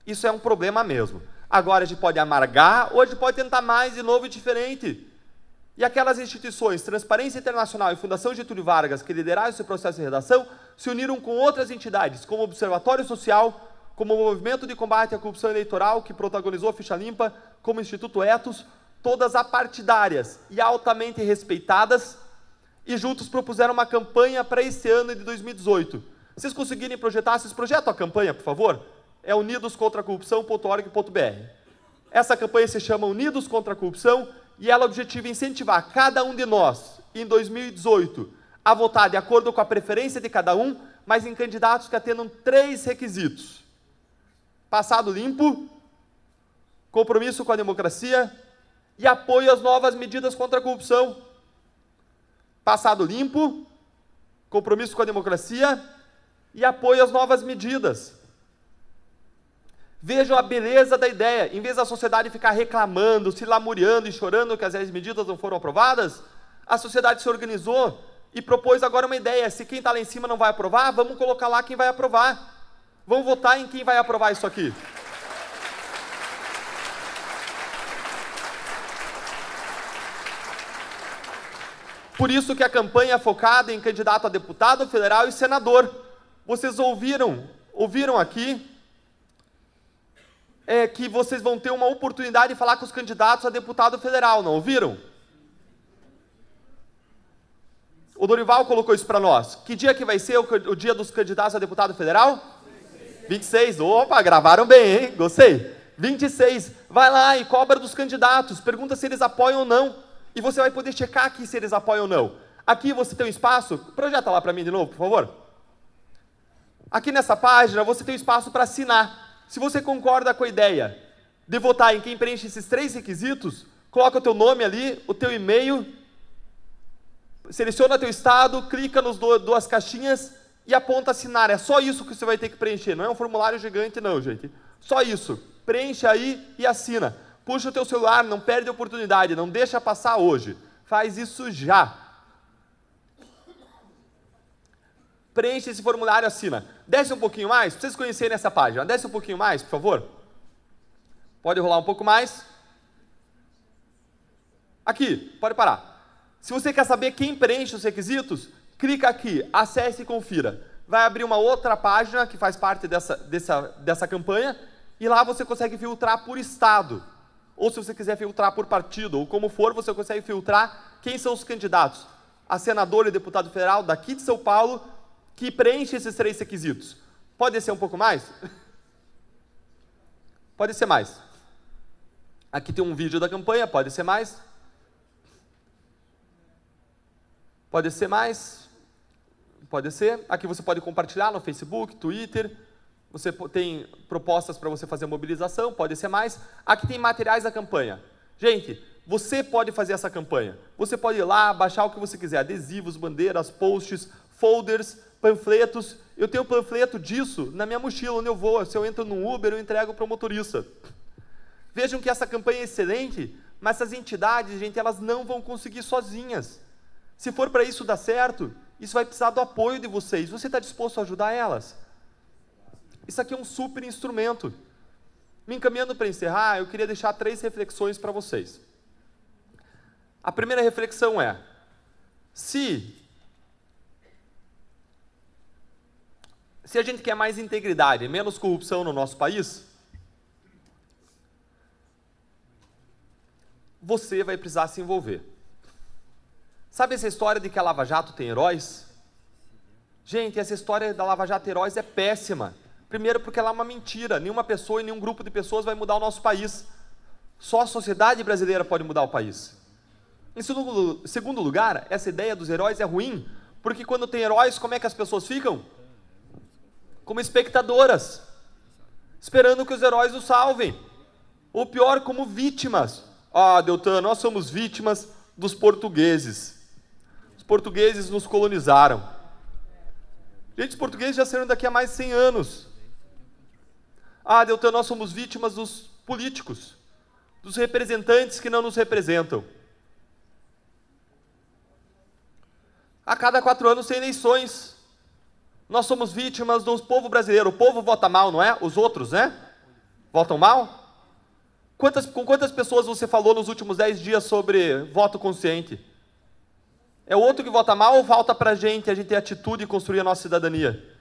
Isso é um problema mesmo. Agora a gente pode amargar, ou a gente pode tentar mais de novo e diferente. E aquelas instituições, Transparência Internacional e Fundação Getúlio Vargas, que lideraram esse processo de redação, se uniram com outras entidades, como o Observatório Social, como o Movimento de Combate à Corrupção Eleitoral, que protagonizou a Ficha Limpa, como o Instituto Etos, todas apartidárias e altamente respeitadas, e juntos propuseram uma campanha para esse ano de 2018. Vocês conseguirem projetar, vocês projetam a campanha, por favor? É unidoscontracorrupção.org.br. Essa campanha se chama Unidos contra a Corrupção, e ela objetiva incentivar cada um de nós, em 2018, a votar de acordo com a preferência de cada um, mas em candidatos que atendam 3 requisitos. Passado limpo, compromisso com a democracia e apoio às novas medidas contra a corrupção. Passado limpo, compromisso com a democracia e apoio às novas medidas. Vejam a beleza da ideia. Em vez da sociedade ficar reclamando, se lamuriando e chorando que as 10 medidas não foram aprovadas, a sociedade se organizou e propôs agora uma ideia. Se quem está lá em cima não vai aprovar, vamos colocar lá quem vai aprovar. Vamos votar em quem vai aprovar isso aqui. Por isso que a campanha é focada em candidato a deputado federal e senador. Vocês ouviram aqui que vocês vão ter uma oportunidade de falar com os candidatos a deputado federal, não ouviram? O Dorival colocou isso para nós. Que dia que vai ser o dia dos candidatos a deputado federal? 26. Opa, gravaram bem, hein? Gostei. 26. Vai lá e cobra dos candidatos. Pergunta se eles apoiam ou não. E você vai poder checar aqui se eles apoiam ou não. Aqui você tem um espaço. Projeta lá para mim de novo, por favor. Aqui nessa página você tem um espaço para assinar. Se você concorda com a ideia de votar em quem preenche esses 3 requisitos, coloca o teu nome ali, o teu e-mail, seleciona teu estado, clica nos 2 caixinhas e aponta assinar. É só isso que você vai ter que preencher. Não é um formulário gigante não, gente. Só isso. Preenche aí e assina. Puxa o teu celular, não perde a oportunidade, não deixa passar hoje. Faz isso já. Preenche esse formulário e assina. Desce um pouquinho mais, para vocês conhecerem essa página. Desce um pouquinho mais, por favor. Pode rolar um pouco mais. Aqui, pode parar. Se você quer saber quem preenche os requisitos, clica aqui, acesse e confira. Vai abrir uma outra página que faz parte dessa campanha e lá você consegue filtrar por estado. Ou se você quiser filtrar por partido, ou como for, você consegue filtrar quem são os candidatos a senador e deputado federal daqui de São Paulo que preenche esses 3 requisitos. Pode descer um pouco mais? Pode ser mais. Aqui tem um vídeo da campanha, pode ser mais. Pode ser mais. Pode ser. Aqui você pode compartilhar no Facebook, Twitter. Você tem propostas para você fazer mobilização, pode ser mais. Aqui tem materiais da campanha. Gente, você pode fazer essa campanha. Você pode ir lá, baixar o que você quiser. Adesivos, bandeiras, posts, folders, panfletos. Eu tenho panfleto disso na minha mochila, onde eu vou. Se eu entro no Uber, eu entrego para o motorista. Vejam que essa campanha é excelente, mas essas entidades, gente, elas não vão conseguir sozinhas. Se for para isso dar certo, isso vai precisar do apoio de vocês. Você está disposto a ajudar elas? Isso aqui é um super instrumento. Me encaminhando para encerrar, eu queria deixar 3 reflexões para vocês. A primeira reflexão é, se a gente quer mais integridade e menos corrupção no nosso país, você vai precisar se envolver. Sabe essa história de que a Lava Jato tem heróis? Gente, essa história da Lava Jato heróis é péssima. Primeiro porque ela é uma mentira. Nenhuma pessoa e nenhum grupo de pessoas vai mudar o nosso país. Só a sociedade brasileira pode mudar o país. Em segundo lugar, essa ideia dos heróis é ruim, porque quando tem heróis, como é que as pessoas ficam? Como espectadoras, esperando que os heróis os salvem. Ou pior, como vítimas. Ah, Deltan, nós somos vítimas dos portugueses. Os portugueses nos colonizaram. Gente, os portugueses já saíram daqui há mais de 100 anos. Ah, Deltan, nós somos vítimas dos políticos, dos representantes que não nos representam. A cada 4 anos tem eleições. Nós somos vítimas do povo brasileiro. O povo vota mal, não é? Os outros, né? Votam mal? Com quantas pessoas você falou nos últimos 10 dias sobre voto consciente? É o outro que vota mal ou falta para a gente ter atitude e construir a nossa cidadania?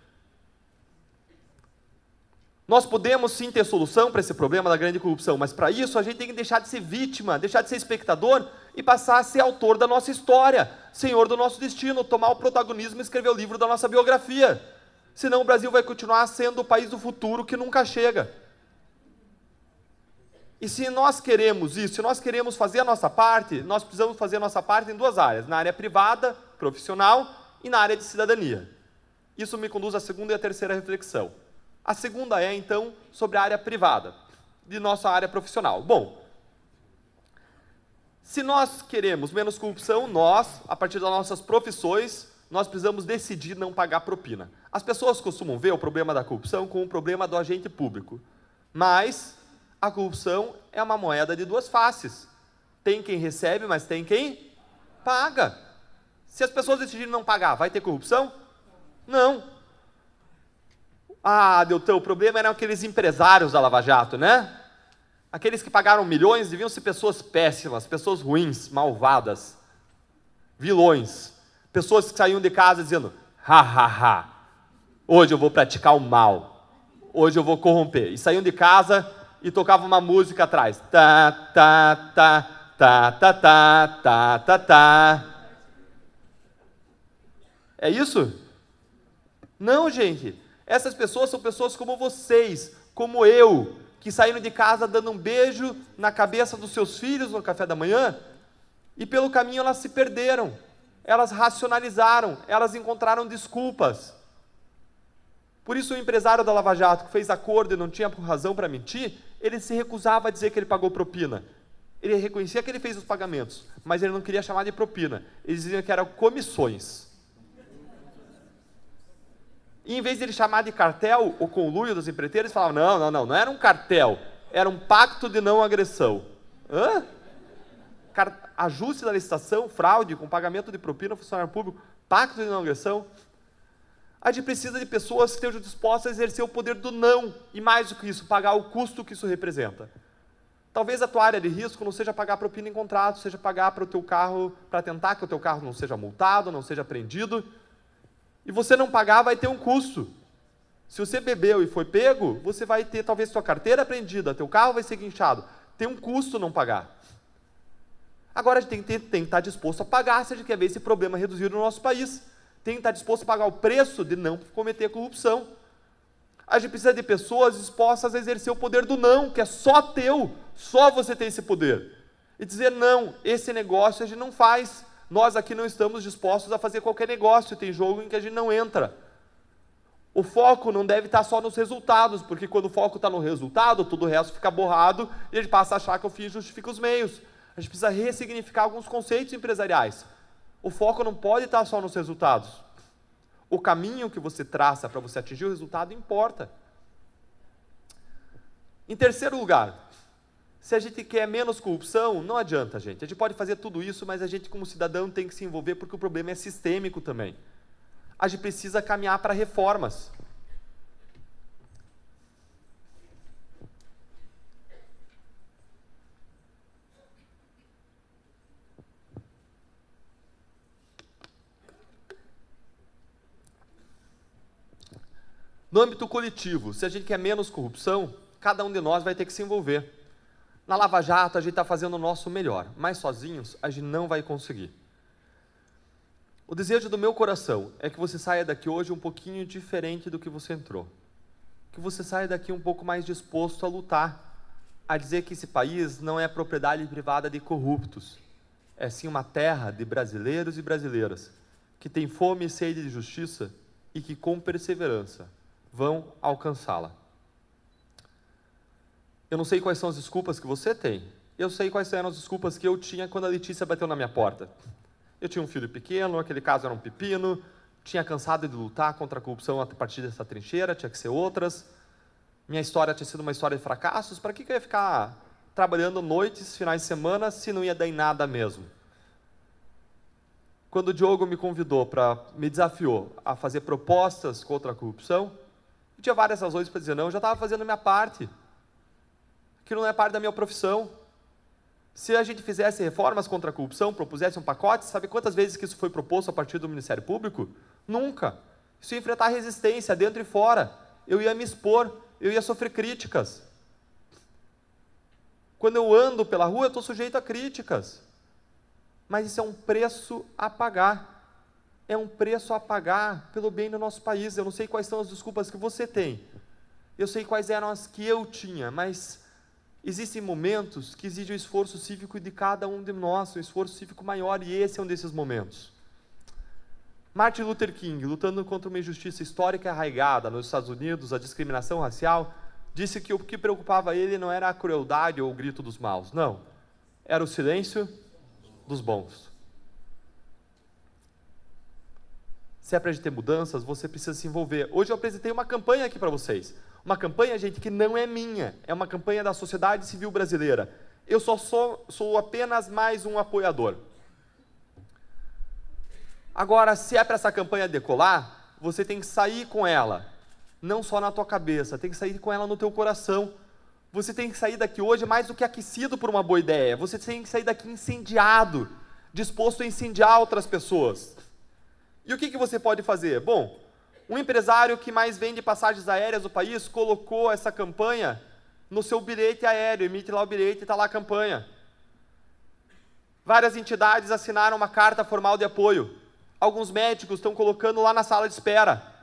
Nós podemos sim ter solução para esse problema da grande corrupção, mas para isso a gente tem que deixar de ser vítima, deixar de ser espectador e passar a ser autor da nossa história, senhor do nosso destino, tomar o protagonismo e escrever o livro da nossa biografia. Senão o Brasil vai continuar sendo o país do futuro que nunca chega. E se nós queremos isso, se nós queremos fazer a nossa parte, nós precisamos fazer a nossa parte em 2 áreas, na área privada, profissional e na área de cidadania. Isso me conduz à segunda e à terceira reflexão. A segunda é, então, sobre a área privada, de nossa área profissional. Bom, se nós queremos menos corrupção, nós, a partir das nossas profissões, nós precisamos decidir não pagar propina. As pessoas costumam ver o problema da corrupção como o problema do agente público, mas a corrupção é uma moeda de 2 faces. Tem quem recebe, mas tem quem paga. Se as pessoas decidirem não pagar, vai ter corrupção? Não. Ah, Deltan, o problema eram aqueles empresários da Lava Jato, né? Aqueles que pagaram milhões deviam ser pessoas péssimas, pessoas ruins, malvadas, vilões. Pessoas que saíam de casa dizendo, ha, ha, ha, hoje eu vou praticar o mal, hoje eu vou corromper. E saíam de casa e tocavam uma música atrás. Tá, tá, tá, tá, tá, tá, tá, tá, tá. É isso? Não, gente. Essas pessoas são pessoas como vocês, como eu, que saíram de casa dando um beijo na cabeça dos seus filhos no café da manhã, e pelo caminho elas se perderam, elas racionalizaram, elas encontraram desculpas. Por isso o empresário da Lava Jato, que fez acordo e não tinha razão para mentir, ele se recusava a dizer que ele pagou propina. Ele reconhecia que ele fez os pagamentos, mas ele não queria chamar de propina. Eles diziam que eram comissões. E em vez de ele chamar de cartel ou conluio dos empreiteiros, ele falava, não era um cartel, era um pacto de não agressão. Hã? Ajuste da licitação, fraude com pagamento de propina ao funcionário público, pacto de não agressão. A gente precisa de pessoas que estejam dispostas a exercer o poder do não, e mais do que isso, pagar o custo que isso representa. Talvez a tua área de risco não seja pagar propina em contrato, seja pagar para o teu carro, para tentar que o teu carro não seja multado, não seja apreendido. E você não pagar, vai ter um custo. Se você bebeu e foi pego, você vai ter talvez sua carteira apreendida, teu carro vai ser guinchado. Tem um custo não pagar. Agora a gente tem que estar disposto a pagar se a gente quer ver esse problema reduzido no nosso país. Tem que estar disposto a pagar o preço de não cometer corrupção. A gente precisa de pessoas dispostas a exercer o poder do não, que é só teu, só você tem esse poder. E dizer, não, esse negócio a gente não faz. Nós aqui não estamos dispostos a fazer qualquer negócio, tem jogo em que a gente não entra. O foco não deve estar só nos resultados, porque quando o foco está no resultado, todo o resto fica borrado e a gente passa a achar que o fim justifica os meios. A gente precisa ressignificar alguns conceitos empresariais. O foco não pode estar só nos resultados. O caminho que você traça para você atingir o resultado importa. Em terceiro lugar, se a gente quer menos corrupção, não adianta, gente. A gente pode fazer tudo isso, mas a gente, como cidadão, tem que se envolver porque o problema é sistêmico também. A gente precisa caminhar para reformas. No âmbito coletivo, se a gente quer menos corrupção, cada um de nós vai ter que se envolver. Na Lava Jato, a gente está fazendo o nosso melhor, mas sozinhos a gente não vai conseguir. O desejo do meu coração é que você saia daqui hoje um pouquinho diferente do que você entrou. Que você saia daqui um pouco mais disposto a lutar, a dizer que esse país não é propriedade privada de corruptos. É sim uma terra de brasileiros e brasileiras, que tem fome e sede de justiça e que com perseverança vão alcançá-la. Eu não sei quais são as desculpas que você tem. Eu sei quais eram as desculpas que eu tinha quando a Letícia bateu na minha porta. Eu tinha um filho pequeno, aquele caso era um pepino, tinha cansado de lutar contra a corrupção a partir dessa trincheira, tinha que ser outras. Minha história tinha sido uma história de fracassos. Para que eu ia ficar trabalhando noites, finais de semana, se não ia dar em nada mesmo? Quando o Diogo me convidou, me desafiou a fazer propostas contra a corrupção, eu tinha várias razões para dizer não, eu já estava fazendo a minha parte. Aquilo não é parte da minha profissão. Se a gente fizesse reformas contra a corrupção, propusesse um pacote, sabe quantas vezes que isso foi proposto a partir do Ministério Público? Nunca. Isso ia enfrentar resistência dentro e fora. Eu ia me expor, eu ia sofrer críticas. Quando eu ando pela rua, eu estou sujeito a críticas. Mas isso é um preço a pagar. É um preço a pagar pelo bem do nosso país. Eu não sei quais são as desculpas que você tem. Eu sei quais eram as que eu tinha, mas existem momentos que exigem o esforço cívico de cada um de nós, um esforço cívico maior, e esse é um desses momentos. Martin Luther King, lutando contra uma injustiça histórica arraigada nos Estados Unidos, a discriminação racial, disse que o que preocupava ele não era a crueldade ou o grito dos maus, não. Era o silêncio dos bons. Se é para a gente ter mudanças, você precisa se envolver. Hoje eu apresentei uma campanha aqui para vocês. Uma campanha, gente, que não é minha. É uma campanha da sociedade civil brasileira. Eu só sou apenas mais um apoiador. Agora, se é para essa campanha decolar, você tem que sair com ela. Não só na tua cabeça, tem que sair com ela no teu coração. Você tem que sair daqui hoje mais do que aquecido por uma boa ideia. Você tem que sair daqui incendiado, disposto a incendiar outras pessoas. E o que você pode fazer? Bom, um empresário que mais vende passagens aéreas do país colocou essa campanha no seu bilhete aéreo, emite lá o bilhete e está lá a campanha. Várias entidades assinaram uma carta formal de apoio. Alguns médicos estão colocando lá na sala de espera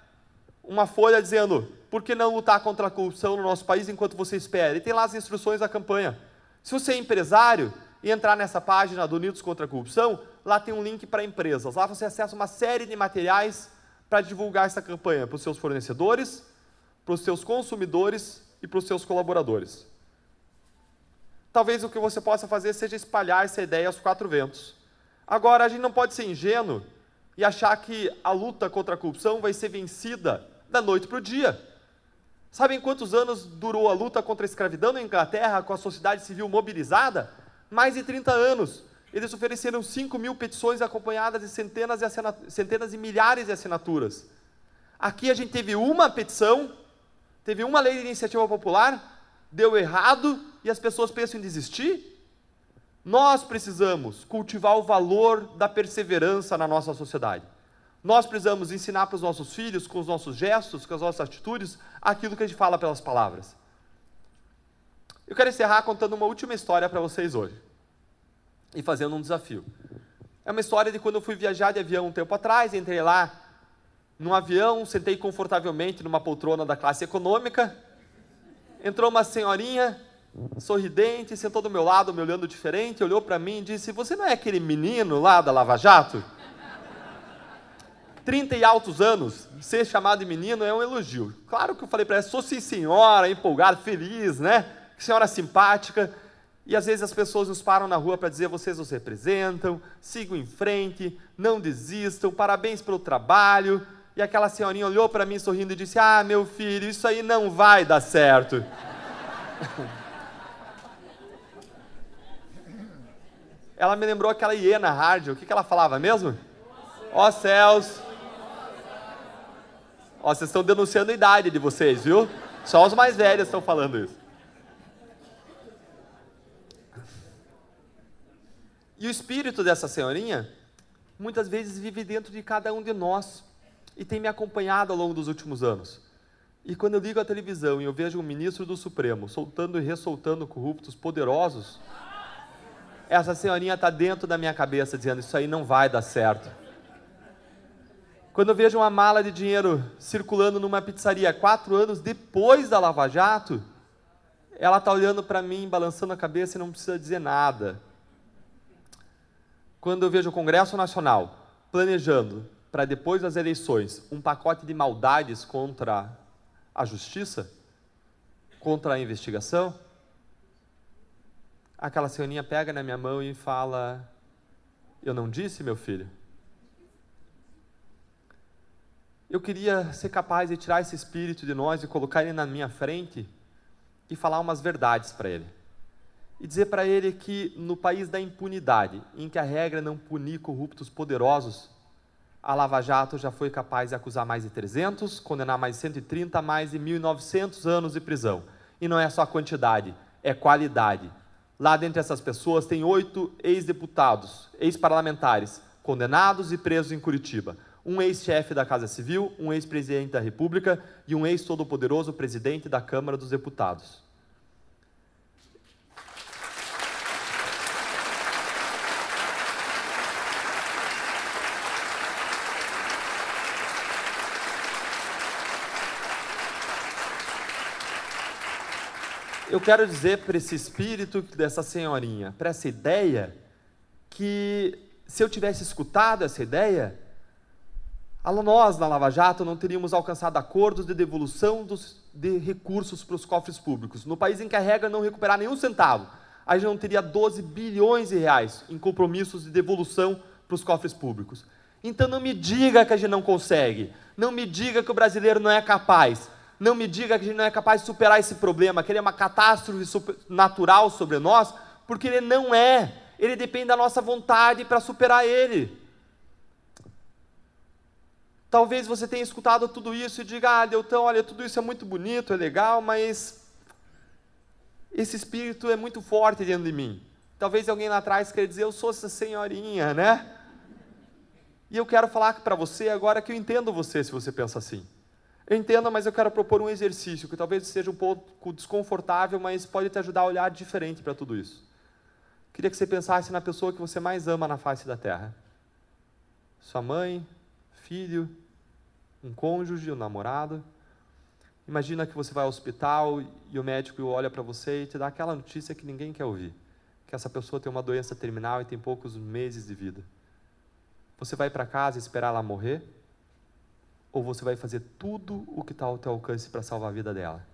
uma folha dizendo: por que não lutar contra a corrupção no nosso país enquanto você espera? E tem lá as instruções da campanha. Se você é empresário e entrar nessa página do Unidos contra a Corrupção, lá tem um link para empresas. Lá você acessa uma série de materiais para divulgar essa campanha para os seus fornecedores, para os seus consumidores e para os seus colaboradores. Talvez o que você possa fazer seja espalhar essa ideia aos quatro ventos. Agora, a gente não pode ser ingênuo e achar que a luta contra a corrupção vai ser vencida da noite para o dia. Sabem quantos anos durou a luta contra a escravidão na Inglaterra com a sociedade civil mobilizada? Mais de 30 anos. Eles ofereceram 5.000 petições acompanhadas de centenas e milhares de assinaturas. Aqui a gente teve uma petição, teve uma lei de iniciativa popular, deu errado e as pessoas pensam em desistir? Nós precisamos cultivar o valor da perseverança na nossa sociedade. Nós precisamos ensinar para os nossos filhos, com os nossos gestos, com as nossas atitudes, aquilo que a gente fala pelas palavras. Eu quero encerrar contando uma última história para vocês hoje. E fazendo um desafio. É uma história de quando eu fui viajar de avião um tempo atrás, entrei lá num avião, sentei confortavelmente numa poltrona da classe econômica, entrou uma senhorinha, sorridente, sentou do meu lado, me olhando diferente, olhou para mim e disse: você não é aquele menino lá da Lava Jato? 30 e altos anos, ser chamado de menino é um elogio. Claro que eu falei para ela: sou sim senhora, empolgado, feliz, né? Que senhora simpática. E às vezes as pessoas nos param na rua para dizer: vocês nos representam, sigam em frente, não desistam, parabéns pelo trabalho. E aquela senhorinha olhou para mim sorrindo e disse: ah, meu filho, isso aí não vai dar certo. Ela me lembrou aquela hiena rádio. O que ela falava mesmo? Ó céus. Ó, vocês estão denunciando a idade de vocês, viu? Só os mais velhos estão falando isso. E o espírito dessa senhorinha, muitas vezes vive dentro de cada um de nós e tem me acompanhado ao longo dos últimos anos. E quando eu ligo a televisão e eu vejo um ministro do Supremo soltando e ressoltando corruptos poderosos, essa senhorinha está dentro da minha cabeça dizendo: isso aí não vai dar certo. Quando eu vejo uma mala de dinheiro circulando numa pizzaria 4 anos depois da Lava Jato, ela está olhando para mim, balançando a cabeça e não precisa dizer nada. Quando eu vejo o Congresso Nacional planejando, para depois das eleições, um pacote de maldades contra a justiça, contra a investigação, aquela senhorinha pega na minha mão e fala: eu não disse, meu filho? Eu queria ser capaz de tirar esse espírito de nós e colocar ele na minha frente e falar umas verdades para ele. E dizer para ele que no país da impunidade, em que a regra é não punir corruptos poderosos, a Lava Jato já foi capaz de acusar mais de 300, condenar mais de 130, mais de 1.900 anos de prisão. E não é só quantidade, é qualidade. Lá dentre essas pessoas tem 8 ex-deputados, ex-parlamentares, condenados e presos em Curitiba. Um ex-chefe da Casa Civil, um ex-presidente da República e um ex-todo-poderoso presidente da Câmara dos Deputados. Eu quero dizer para esse espírito dessa senhorinha, para essa ideia, que se eu tivesse escutado essa ideia, nós na Lava Jato não teríamos alcançado acordos de devolução de recursos para os cofres públicos. No país em que a regra é não recuperar nenhum centavo, a gente não teria 12 bilhões de reais em compromissos de devolução para os cofres públicos. Então não me diga que a gente não consegue, não me diga que o brasileiro não é capaz. Não me diga que a gente não é capaz de superar esse problema, que ele é uma catástrofe natural sobre nós, porque ele não é. Ele depende da nossa vontade para superar ele. Talvez você tenha escutado tudo isso e diga: ah, Deltan, olha, tudo isso é muito bonito, é legal, mas esse espírito é muito forte dentro de mim. Talvez alguém lá atrás queira dizer: eu sou essa senhorinha, né? E eu quero falar para você agora que eu entendo você se você pensa assim. Eu entendo, mas eu quero propor um exercício que talvez seja um pouco desconfortável, mas pode te ajudar a olhar diferente para tudo isso. Queria que você pensasse na pessoa que você mais ama na face da Terra. Sua mãe, filho, um cônjuge, um namorado. Imagina que você vai ao hospital e o médico olha para você e te dá aquela notícia que ninguém quer ouvir, que essa pessoa tem uma doença terminal e tem poucos meses de vida. Você vai para casa e esperar ela morrer? Ou você vai fazer tudo o que está ao teu alcance para salvar a vida dela?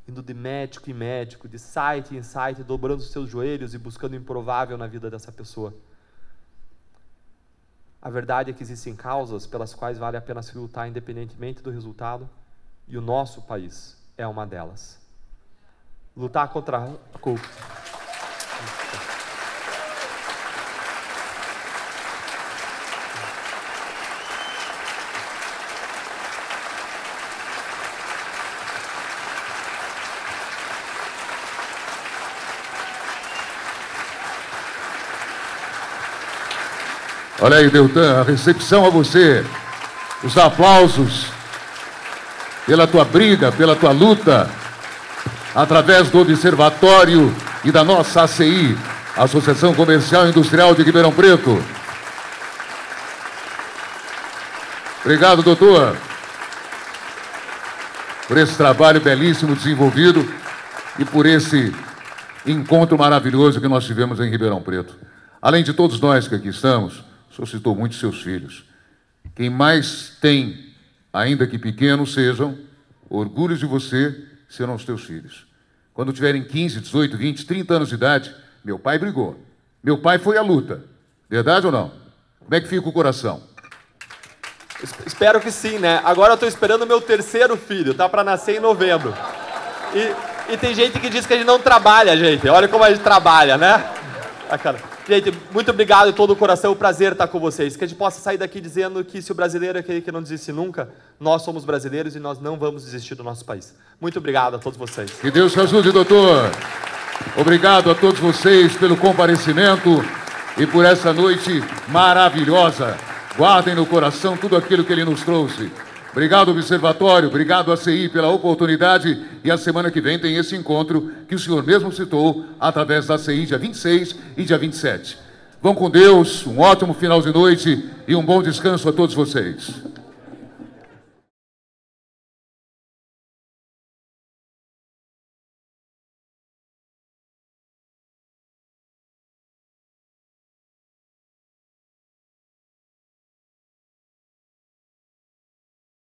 Indo de médico em médico, de site em site, dobrando os seus joelhos e buscando o improvável na vida dessa pessoa. A verdade é que existem causas pelas quais vale a pena se lutar independentemente do resultado, e o nosso país é uma delas. Lutar contra a corrupção. Olha aí, Deltan, a recepção a você, os aplausos pela tua briga, pela tua luta, através do Observatório e da nossa ACI, Associação Comercial e Industrial de Ribeirão Preto. Obrigado, doutor, por esse trabalho belíssimo desenvolvido e por esse encontro maravilhoso que nós tivemos em Ribeirão Preto. Além de todos nós que aqui estamos, o senhor citou muito seus filhos. Quem mais tem, ainda que pequenos sejam, orgulhos de você serão os teus filhos. Quando tiverem 15, 18, 20, 30 anos de idade, meu pai brigou. Meu pai foi à luta. Verdade ou não? Como é que fica o coração? Espero que sim, né? Agora eu estou esperando o meu terceiro filho, tá para nascer em novembro. E tem gente que diz que a gente não trabalha, gente. Olha como a gente trabalha, né? Gente, muito obrigado de todo o coração, é um prazer estar com vocês. Que a gente possa sair daqui dizendo que se o brasileiro é aquele que não desiste nunca, nós somos brasileiros e nós não vamos desistir do nosso país. Muito obrigado a todos vocês. Que Deus te ajude, doutor. Obrigado a todos vocês pelo comparecimento e por essa noite maravilhosa. Guardem no coração tudo aquilo que ele nos trouxe. Obrigado, Observatório, obrigado, ACI, pela oportunidade. E a semana que vem tem esse encontro que o senhor mesmo citou, através da ACI, dia 26 e dia 27. Vão com Deus, um ótimo final de noite e um bom descanso a todos vocês.